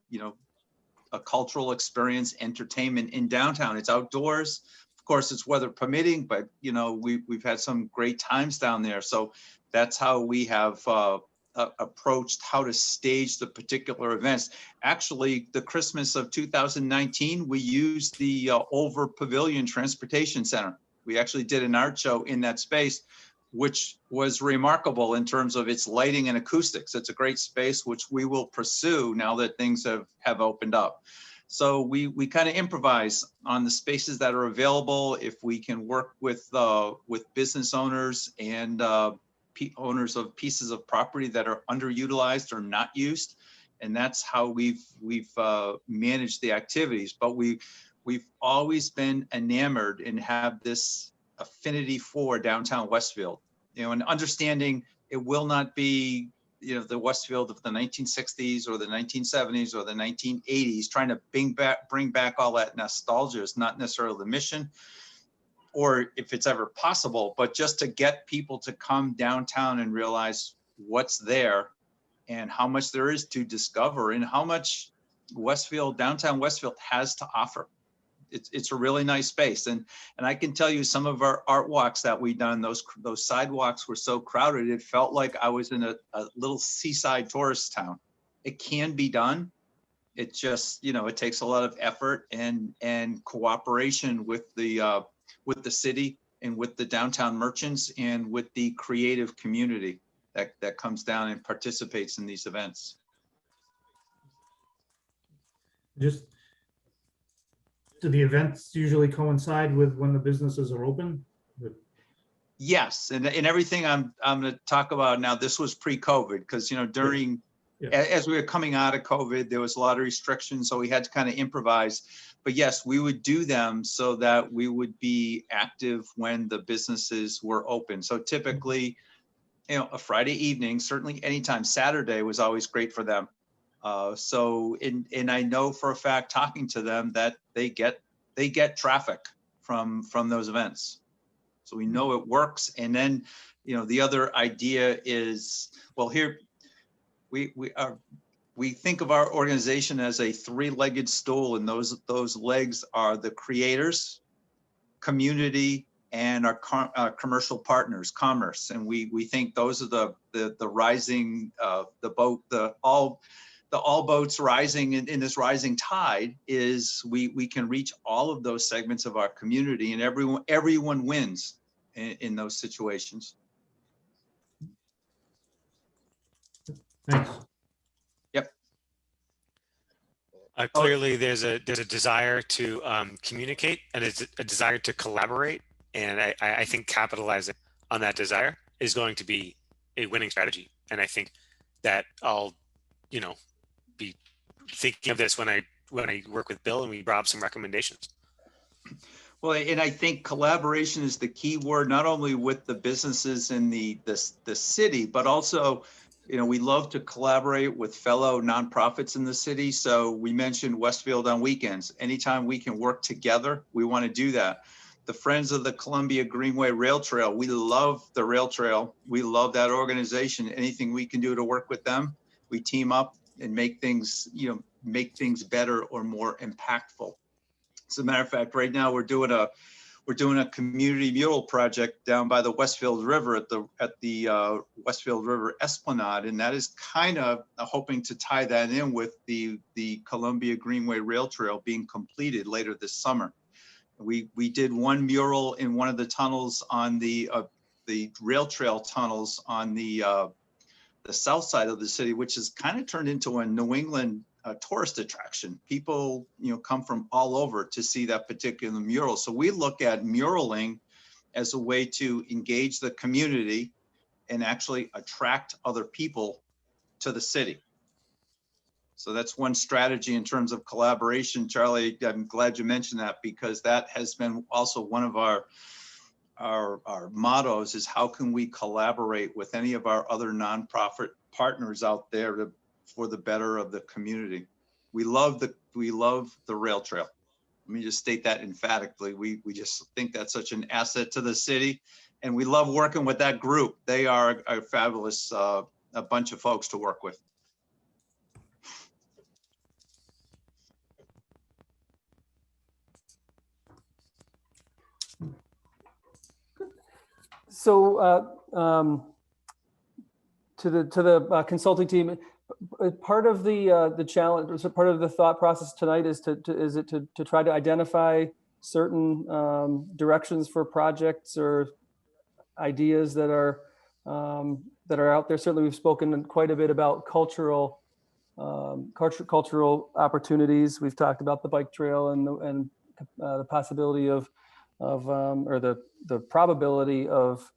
Speaker 4: a cultural experience, entertainment in downtown. It's outdoors. Of course, it's weather permitting, but we've had some great times down there. So that's how we have approached how to stage the particular events. Actually, the Christmas of 2019, we used the Over Pavilion Transportation Center. We actually did an art show in that space which was remarkable in terms of its lighting and acoustics. It's a great space, which we will pursue now that things have opened up. So we kind of improvise on the spaces that are available. If we can work with business owners and owners of pieces of property that are underutilized or not used, and that's how we've managed the activities. But we've always been enamored and have this affinity for downtown Westfield, and understanding it will not be, the Westfield of the 1960s or the 1970s or the 1980s. Trying to bring back all that nostalgia is not necessarily the mission, or if it's ever possible, but just to get people to come downtown and realize what's there and how much there is to discover and how much downtown Westfield has to offer. It's a really nice space. And I can tell you, some of our art walks that we've done, those sidewalks were so crowded, it felt like I was in a little seaside tourist town. It can be done. It just, it takes a lot of effort and cooperation with the city and with the downtown merchants and with the creative community that comes down and participates in these events.
Speaker 1: Just, do the events usually coincide with when the businesses are open?
Speaker 4: Yes, and everything I'm going to talk about now, this was pre-COVID, because during as we were coming out of COVID, there was a lot of restrictions, so we had to kind of improvise. But yes, we would do them so that we would be active when the businesses were open. So typically, a Friday evening, certainly anytime. Saturday was always great for them. And I know for a fact, talking to them, that they get traffic from those events. So we know it works. And then, the other idea is, well, here we think of our organization as a three-legged stool, and those legs are the creators, community, and our commercial partners, commerce. And we think those are the rising, all boats rising in this rising tide. Is we can reach all of those segments of our community, and everyone wins in those situations.
Speaker 1: Thanks.
Speaker 4: Yep.
Speaker 2: Clearly, there's a desire to communicate, and it's a desire to collaborate, and I think capitalizing on that desire is going to be a winning strategy. And I think that I'll be thinking of this when I work with Bill and we brought up some recommendations.
Speaker 4: Well, and I think collaboration is the key word, not only with the businesses in the city, but also, we love to collaborate with fellow nonprofits in the city. So we mentioned Westfield on weekends. Anytime we can work together, we want to do that. The Friends of the Columbia Greenway Rail Trail, we love the rail trail. We love that organization. Anything we can do to work with them, we team up and make things better or more impactful. As a matter of fact, right now we're doing a community mural project down by the Westfield River at the Westfield River Esplanade, and that is kind of hoping to tie that in with the Columbia Greenway Rail Trail being completed later this summer. We did one mural in one of the tunnels on the rail trail tunnels on the south side of the city, which has kind of turned into a New England tourist attraction. People, come from all over to see that particular mural. So we look at muraling as a way to engage the community and actually attract other people to the city. So that's one strategy in terms of collaboration. Charlie, I'm glad you mentioned that, because that has been also one of our mottos, is how can we collaborate with any of our other nonprofit partners out there for the better of the community. We love the rail trail. Let me just state that emphatically. We just think that's such an asset to the city, and we love working with that group. They are a fabulous a bunch of folks to work with.
Speaker 3: So to the consulting team, part of the challenge, so part of the thought process tonight is to try to identify certain directions for projects or ideas that are out there. Certainly, we've spoken quite a bit about cultural opportunities. We've talked about the bike trail and the possibility or the probability of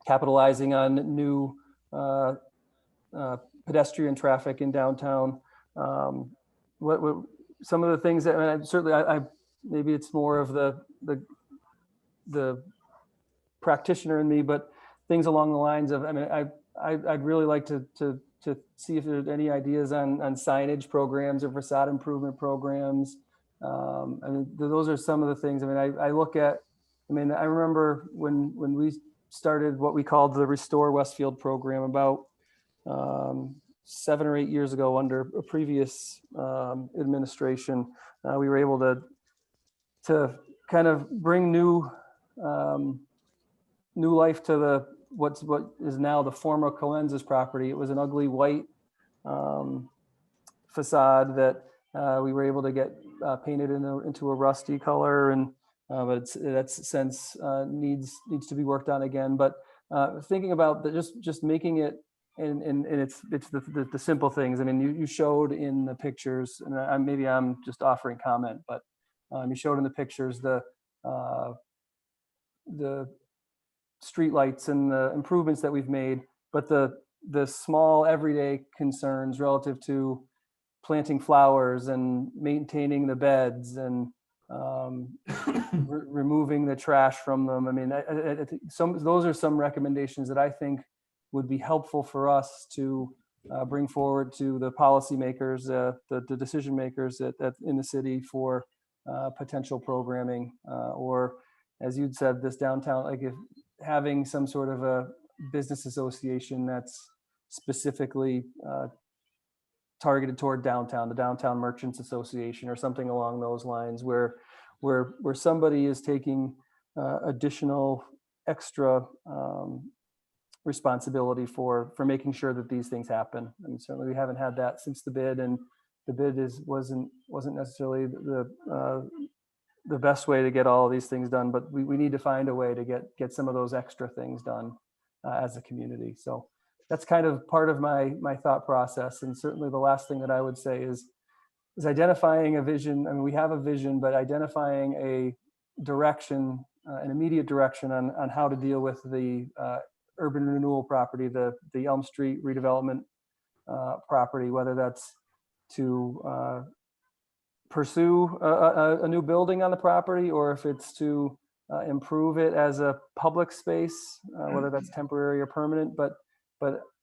Speaker 3: capitalizing on new pedestrian traffic in downtown. What some of the things that, and certainly I maybe it's more of the practitioner in me, but things along the lines of, I mean, I'd really like to see if there's any ideas on signage programs or facade improvement programs. I mean, those are some of the things. I mean, I look at, I mean, I remember when we started what we called the Restore Westfield program about 7 or 8 years ago under a previous administration. We were able to kind of bring new life to what is now the former Colenz's property. It was an ugly white facade that we were able to get painted into a rusty color, and but that's since needs to be worked on again. But thinking about just making it, and it's the simple things. I mean, you showed in the pictures, and maybe I'm just offering comment, but you showed in the pictures the street lights and the improvements that we've made, but the small everyday concerns relative to planting flowers and maintaining the beds and removing the trash from them. I mean, I think those are some recommendations that I think would be helpful for us to bring forward to the policymakers, the decision makers in the city for potential programming, or as you'd said, this downtown, like if having some sort of a business association that's specifically targeted toward downtown, the Downtown Merchants Association or something along those lines, where somebody is taking additional extra responsibility for making sure that these things happen. And certainly we haven't had that since the bid, and the bid wasn't necessarily the best way to get all of these things done, but we need to find a way to get some of those extra things done as a community. So that's kind of part of my thought process. And certainly the last thing that I would say is identifying a vision. I mean, we have a vision, but identifying a direction, an immediate direction on how to deal with the urban renewal property, the Elm Street redevelopment property, whether that's to pursue a new building on the property, or if it's to improve it as a public space, whether that's temporary or permanent. But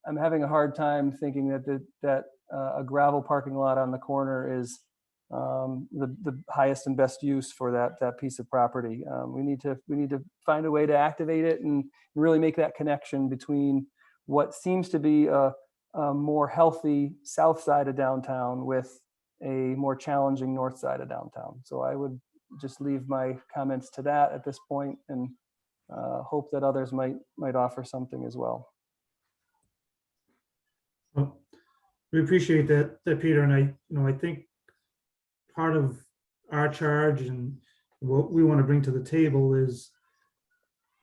Speaker 3: I'm having a hard time thinking that a gravel parking lot on the corner is the highest and best use for that piece of property. We need to find a way to activate it and really make that connection between what seems to be a more healthy south side of downtown with a more challenging north side of downtown. So I would just leave my comments to that at this point, and hope that others might offer something as well.
Speaker 1: Well, we appreciate that, Peter, and I think part of our charge and what we want to bring to the table is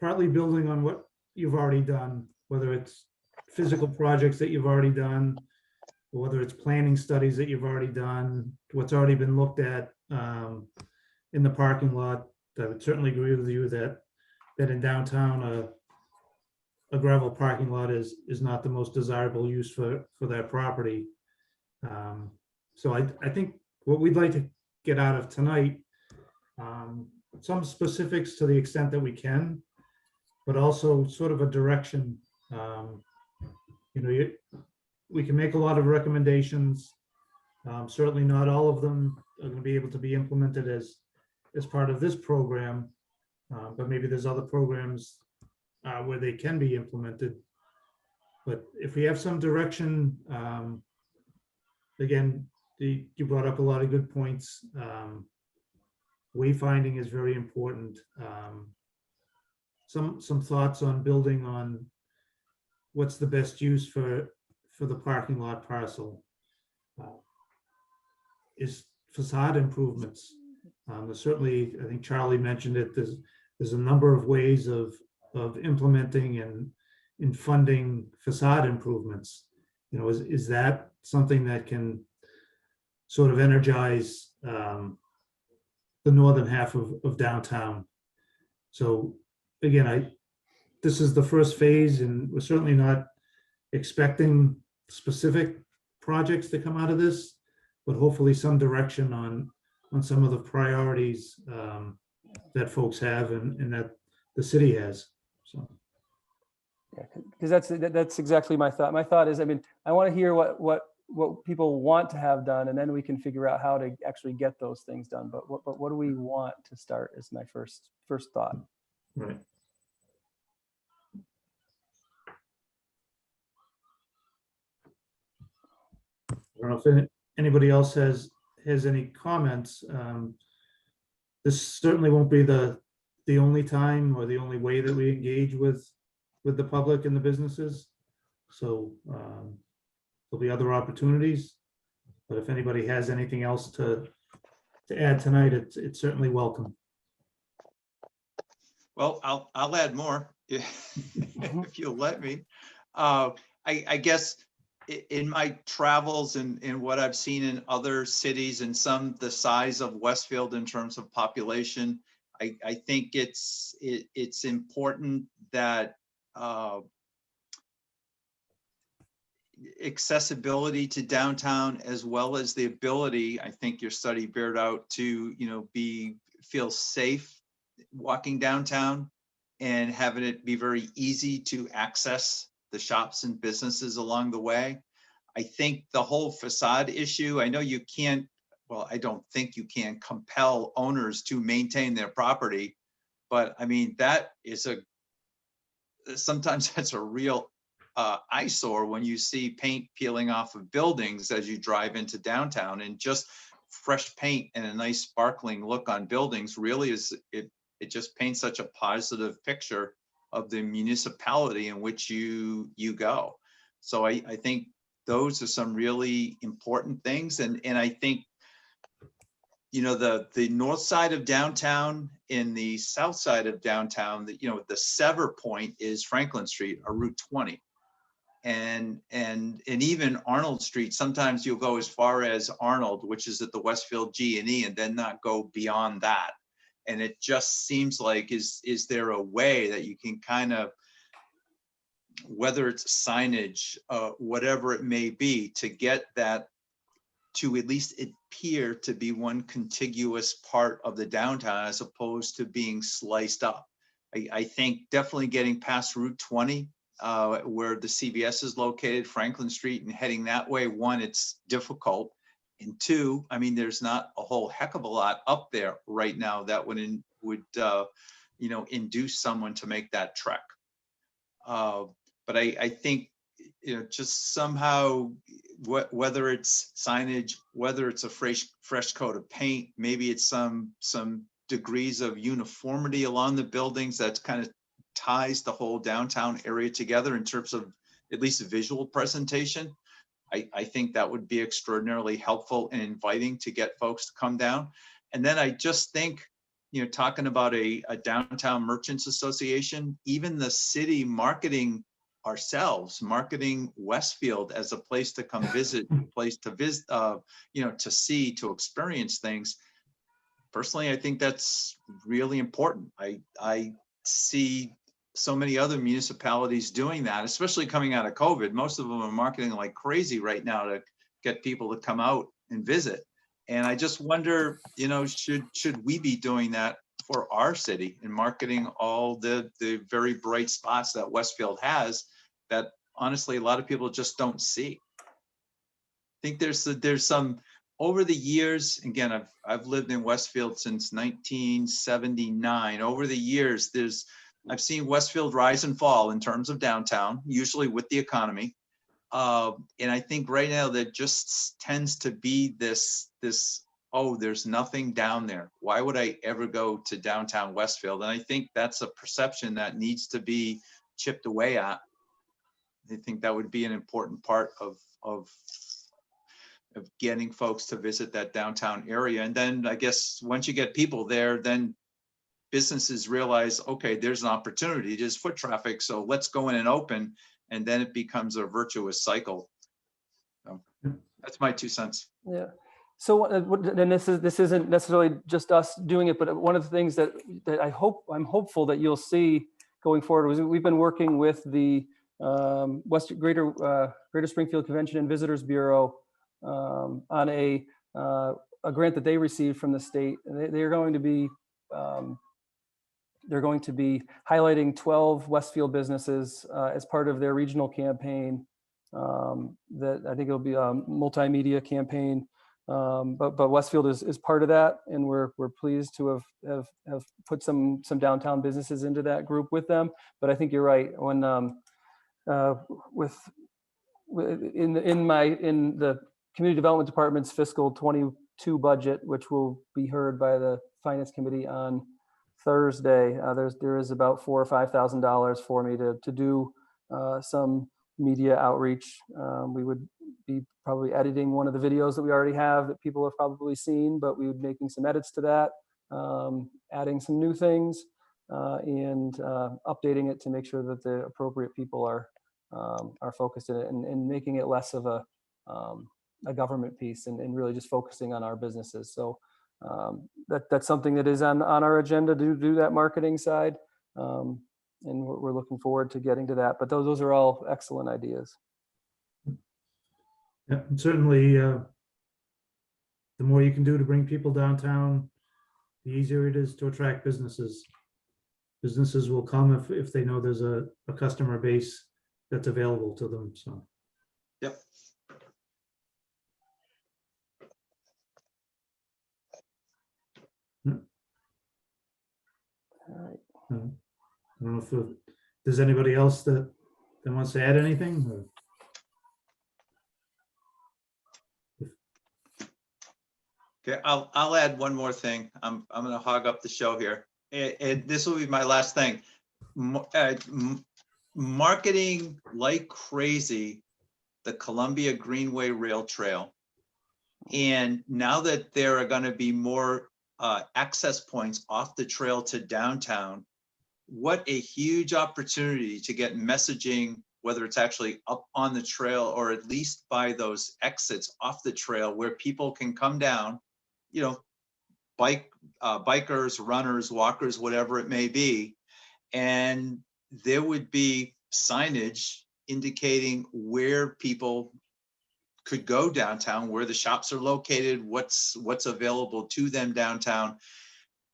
Speaker 1: partly building on what you've already done, whether it's physical projects that you've already done, or whether it's planning studies that you've already done, what's already been looked at in the parking lot. I would certainly agree with you that in downtown, a gravel parking lot is not the most desirable use for that property. So I think what we'd like to get out of tonight, some specifics to the extent that we can, but also sort of a direction. We can make a lot of recommendations. Certainly not all of them are going to be able to be implemented as part of this program, but maybe there's other programs where they can be implemented. But if we have some direction, again, you brought up a lot of good points. Wayfinding is very important. Some thoughts on building on what's the best use for the parking lot parcel. Is facade improvements. Certainly, I think Charlie mentioned it. There's a number of ways of of implementing and in funding facade improvements. You know, is that something that can sort of energize the northern half of downtown? So again, this is the first phase, and we're certainly not expecting specific projects to come out of this, but hopefully some direction on some of the priorities that folks have and that the city has. So.
Speaker 3: Yeah, because that's exactly my thought. My thought is, I mean, I want to hear what people want to have done, and then we can figure out how to actually get those things done. But what do we want to start is my first thought.
Speaker 1: Right. I don't know if anybody else has any comments. This certainly won't be the only time or the only way that we engage with the public and the businesses. So there'll be other opportunities. But if anybody has anything else to add tonight, it's certainly welcome.
Speaker 4: Well, I'll add more if you'll let me. I guess in my travels and what I've seen in other cities and some the size of Westfield in terms of population, I think it's important that accessibility to downtown, as well as the ability, I think your study bared out, to feel safe walking downtown and having it be very easy to access the shops and businesses along the way. I think the whole facade issue, I know you can't, well, I don't think you can compel owners to maintain their property, but I mean, that is sometimes that's a real eyesore when you see paint peeling off of buildings as you drive into downtown, and just fresh paint and a nice sparkling look on buildings really it just paints such a positive picture of the municipality in which you go. So I think those are some really important things. And I think, the north side of downtown and the south side of downtown, the sever point is Franklin Street or Route 20. And even Arnold Street, sometimes you'll go as far as Arnold, which is at the Westfield G&E, and then not go beyond that. And it just seems like, is there a way that you can kind of, whether it's signage, whatever it may be, to get that to at least appear to be one contiguous part of the downtown as opposed to being sliced up. I think definitely getting past Route 20, where the CVS is located, Franklin Street, and heading that way, one, it's difficult. And two, I mean, there's not a whole heck of a lot up there right now that would induce someone to make that trek. But I think, just somehow, whether it's signage, whether it's a fresh coat of paint, maybe it's some degrees of uniformity along the buildings that kind of ties the whole downtown area together in terms of at least a visual presentation. I think that would be extraordinarily helpful and inviting to get folks to come down. And then I just think, talking about a downtown merchants association, even the city marketing Westfield as a place to come visit, place to visit, to see, to experience things. Personally, I think that's really important. I see so many other municipalities doing that, especially coming out of COVID. Most of them are marketing like crazy right now to get people to come out and visit. And I just wonder, should we be doing that for our city and marketing all the very bright spots that Westfield has that honestly a lot of people just don't see. I think there's some, over the years, again, I've lived in Westfield since 1979. Over the years, I've seen Westfield rise and fall in terms of downtown, usually with the economy. And I think right now there just tends to be this, oh, there's nothing down there. Why would I ever go to downtown Westfield? And I think that's a perception that needs to be chipped away at. I think that would be an important part of getting folks to visit that downtown area. And then I guess once you get people there, then businesses realize, okay, there's an opportunity, there's foot traffic, so let's go in and open, and then it becomes a virtuous cycle. So that's my 2 cents.
Speaker 3: Yeah. So, and this isn't necessarily just us doing it, but one of the things that I'm hopeful that you'll see going forward was we've been working with the Greater Springfield Convention and Visitors Bureau on a grant that they received from the state. And they're going to be highlighting 12 Westfield businesses as part of their regional campaign. That I think it'll be a multimedia campaign. But Westfield is part of that, and we're pleased to have put some downtown businesses into that group with them. But I think you're right. When in the community development department's fiscal 22 budget, which will be heard by the finance committee on Thursday, there is about $4,000 or $5,000 for me to do some media outreach. We would be probably editing one of the videos that we already have that people have probably seen, but we would be making some edits to that, adding some new things, and updating it to make sure that the appropriate people are focused in it, and making it less of a government piece, and really just focusing on our businesses. So that's something that is on our agenda to do that marketing side. And we're looking forward to getting to that. But those are all excellent ideas.
Speaker 1: Yeah, and certainly, the more you can do to bring people downtown, the easier it is to attract businesses. Businesses will come if they know there's a customer base that's available to them. So.
Speaker 4: Yep.
Speaker 3: All right.
Speaker 1: I don't know if there's anybody else that wants to add anything. Or
Speaker 4: Okay, I'll add one more thing. I'm going to hog up the show here. And this will be my last thing. Marketing like crazy the Columbia Greenway Rail Trail. And now that there are going to be more access points off the trail to downtown, what a huge opportunity to get messaging, whether it's actually up on the trail or at least by those exits off the trail where people can come down, you know, bikers, runners, walkers, whatever it may be. And there would be signage indicating where people could go downtown, where the shops are located, what's available to them downtown.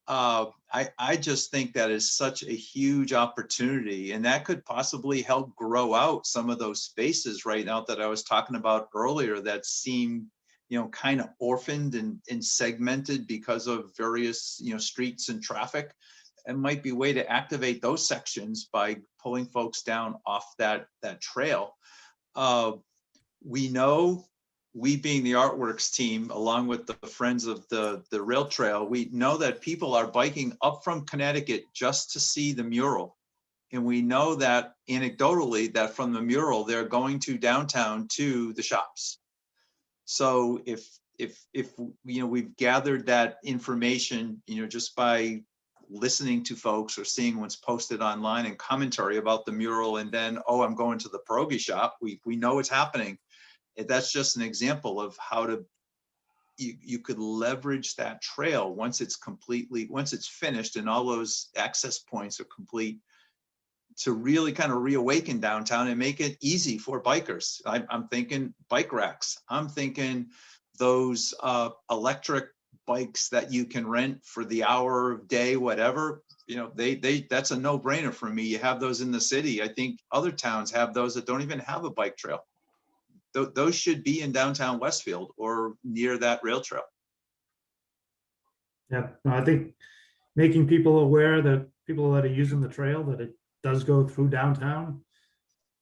Speaker 4: I just think that is such a huge opportunity, and that could possibly help grow out some of those spaces right now that I was talking about earlier that seem, you know, kind of orphaned and segmented because of various, you know, streets and traffic. It might be a way to activate those sections by pulling folks down off that trail. We know, we being the Artworks team, along with the friends of the rail trail, we know that people are biking up from Connecticut just to see the mural. And we know that anecdotally that from the mural, they're going to downtown to the shops. So if you know, we've gathered that information, you know, just by listening to folks or seeing what's posted online and commentary about the mural, and then, oh, I'm going to the pierogi shop, we know it's happening. That's just an example of how you could leverage that trail once it's finished and all those access points are complete, to really kind of reawaken downtown and make it easy for bikers. I'm thinking bike racks. I'm thinking those electric bikes that you can rent for the hour, day, whatever. You know, that's a no-brainer for me. You have those in the city. I think other towns have those that don't even have a bike trail. Those should be in downtown Westfield or near that rail trail.
Speaker 1: yeah, no, I think making people aware that people that are using the trail, that it does go through downtown,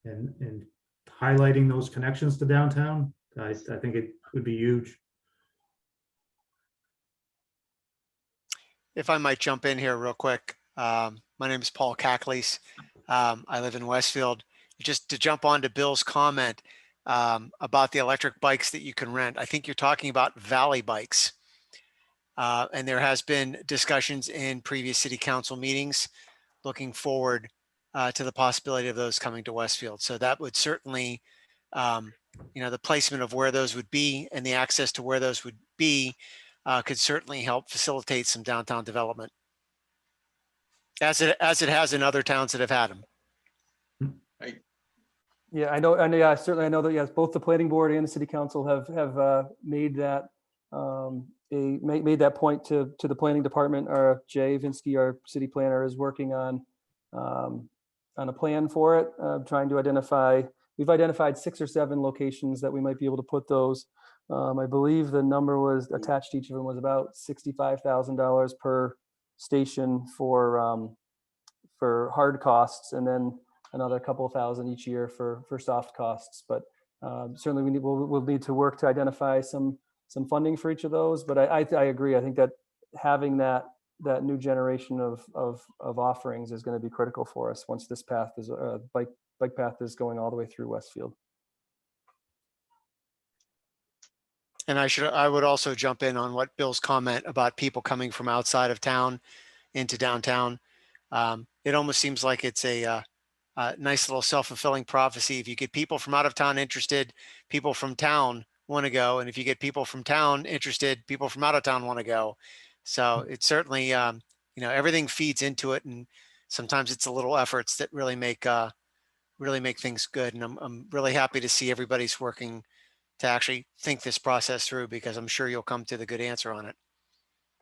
Speaker 1: and highlighting those connections to downtown, I think it would be huge.
Speaker 5: If I might jump in here real quick. My name is Paul Cackleys. I live in Westfield. Just to jump on to Bill's comment about the electric bikes that you can rent. I think you're talking about Valley bikes. And there has been discussions in previous city council meetings looking forward to the possibility of those coming to Westfield. So that would certainly, the placement of where those would be and the access to where those would be could certainly help facilitate some downtown development, as it has in other towns that have had them.
Speaker 3: Yeah, I know, and yeah, certainly I know that, yes, both the planning board and the city council have made that made that point to the planning department. Or Jay Vinsky, our city planner, is working on a plan for it, trying to identify. We've identified 6 or 7 locations that we might be able to put those. I believe the number was attached to each of them was about $65,000 per station for hard costs, and then another couple of thousand each year for soft costs. But certainly we'll need to work to identify some funding for each of those. But I agree. I think that having that new generation of offerings is going to be critical for us once this path is bike path is going all the way through Westfield.
Speaker 5: And I would also jump in on what Bill's comment about people coming from outside of town into downtown. It almost seems like it's a nice little self-fulfilling prophecy. If you get people from out of town interested, people from town want to go. And if you get people from town interested, people from out of town want to go. So it's certainly, everything feeds into it. And sometimes it's the little efforts that really make things good. And I'm really happy to see everybody's working to actually think this process through, because I'm sure you'll come to the good answer on it.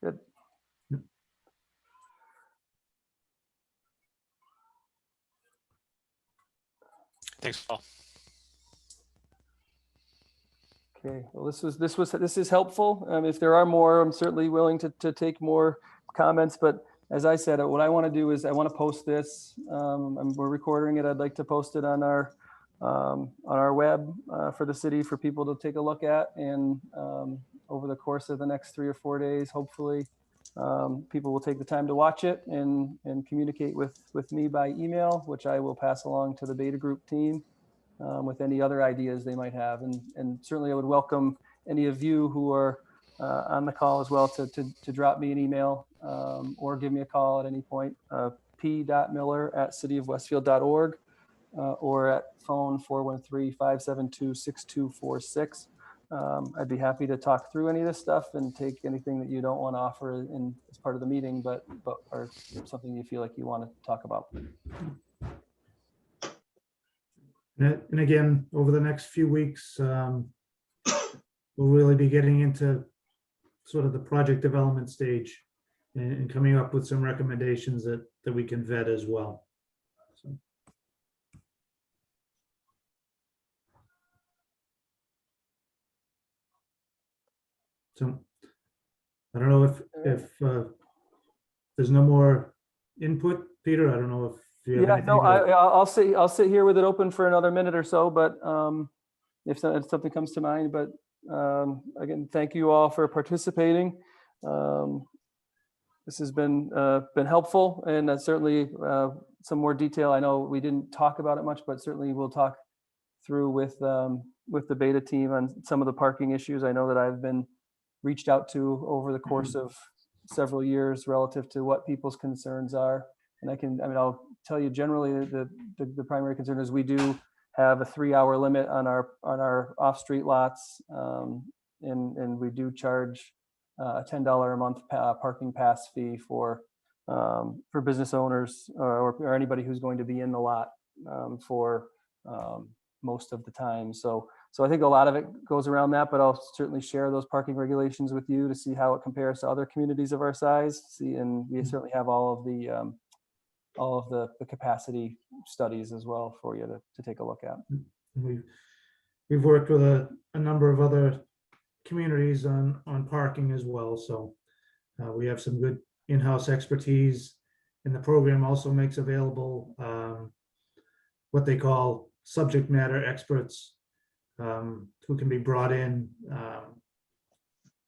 Speaker 3: Good.
Speaker 2: Thanks, Paul.
Speaker 3: Okay, well, this is helpful. If there are more, I'm certainly willing to take more comments. But as I said, what I want to do is I want to post this. We're recording it. I'd like to post it on our web for the city for people to take a look at. And over the course of the next 3 or 4 days, hopefully, people will take the time to watch it and communicate with me by email, which I will pass along to the beta group team with any other ideas they might have. And certainly I would welcome any of you who are on the call as well to drop me an email or give me a call at any point, p.miller@cityofwestfield.org or at phone 413-572-6246. I'd be happy to talk through any of this stuff and take anything that you don't want to offer as part of the meeting, but or something you feel like you want to talk about.
Speaker 1: And again, over the next few weeks, we'll really be getting into sort of the project development stage and coming up with some recommendations that we can vet as well. So I don't know if there's no more input, Peter. I don't know if you have anything.
Speaker 3: No, I'll sit here with it open for another minute or so, but if something comes to mind. But again, thank you all for participating. This has been helpful, and certainly some more detail. I know we didn't talk about it much, but certainly we'll talk through with the beta team on some of the parking issues. I know that I've been reached out to over the course of several years relative to what people's concerns are. And I'll tell you generally the primary concern is we do have a 3-hour limit on our off-street lots. And we do charge a $10 a month parking pass fee for business owners or anybody who's going to be in the lot for most of the time. So I think a lot of it goes around that, but I'll certainly share those parking regulations with you to see how it compares to other communities of our size. And we certainly have all of the capacity studies as well for you to take a look at.
Speaker 1: We've worked with a number of other communities on parking as well. So we have some good in-house expertise, and the program also makes available what they call subject matter experts who can be brought in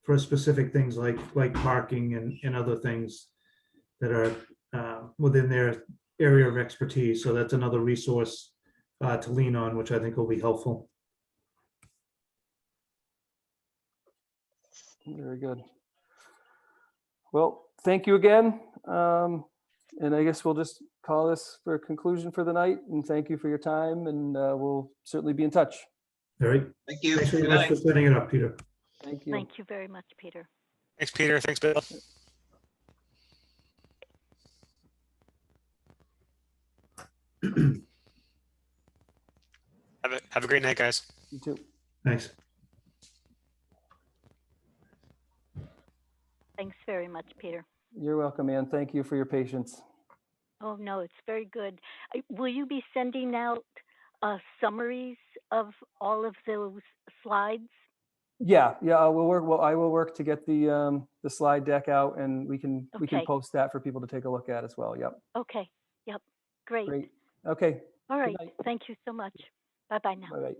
Speaker 1: for specific things like parking and other things that are within their area of expertise. So that's another resource to lean on, which I think will be helpful.
Speaker 3: Very good. Well, thank you again. And I guess we'll just call this for a conclusion for the night. And thank you for your time. And we'll certainly be in touch.
Speaker 1: All right.
Speaker 4: Thank you.
Speaker 1: Thanks very
Speaker 4: Good
Speaker 1: much
Speaker 4: night.
Speaker 1: for setting it up, Peter.
Speaker 3: Thank you.
Speaker 6: Thank you very much, Peter.
Speaker 2: Thanks, Peter. Thanks, Bill. Have a great night, guys.
Speaker 3: You too.
Speaker 1: Thanks.
Speaker 6: Thanks very much, Peter.
Speaker 3: You're welcome, Ann. Thank you for your patience.
Speaker 6: Oh, no, it's very good. Will you be sending out summaries of all of those slides?
Speaker 3: Yeah, we'll work. Well, I will work to get the slide deck out, and we can
Speaker 6: Okay.
Speaker 3: post that for people to take a look at as well. Yep.
Speaker 6: Okay. Yep. Great.
Speaker 3: Great. Okay.
Speaker 6: All right.
Speaker 3: night.
Speaker 6: Thank you so much. Bye-bye now.
Speaker 3: Bye bye.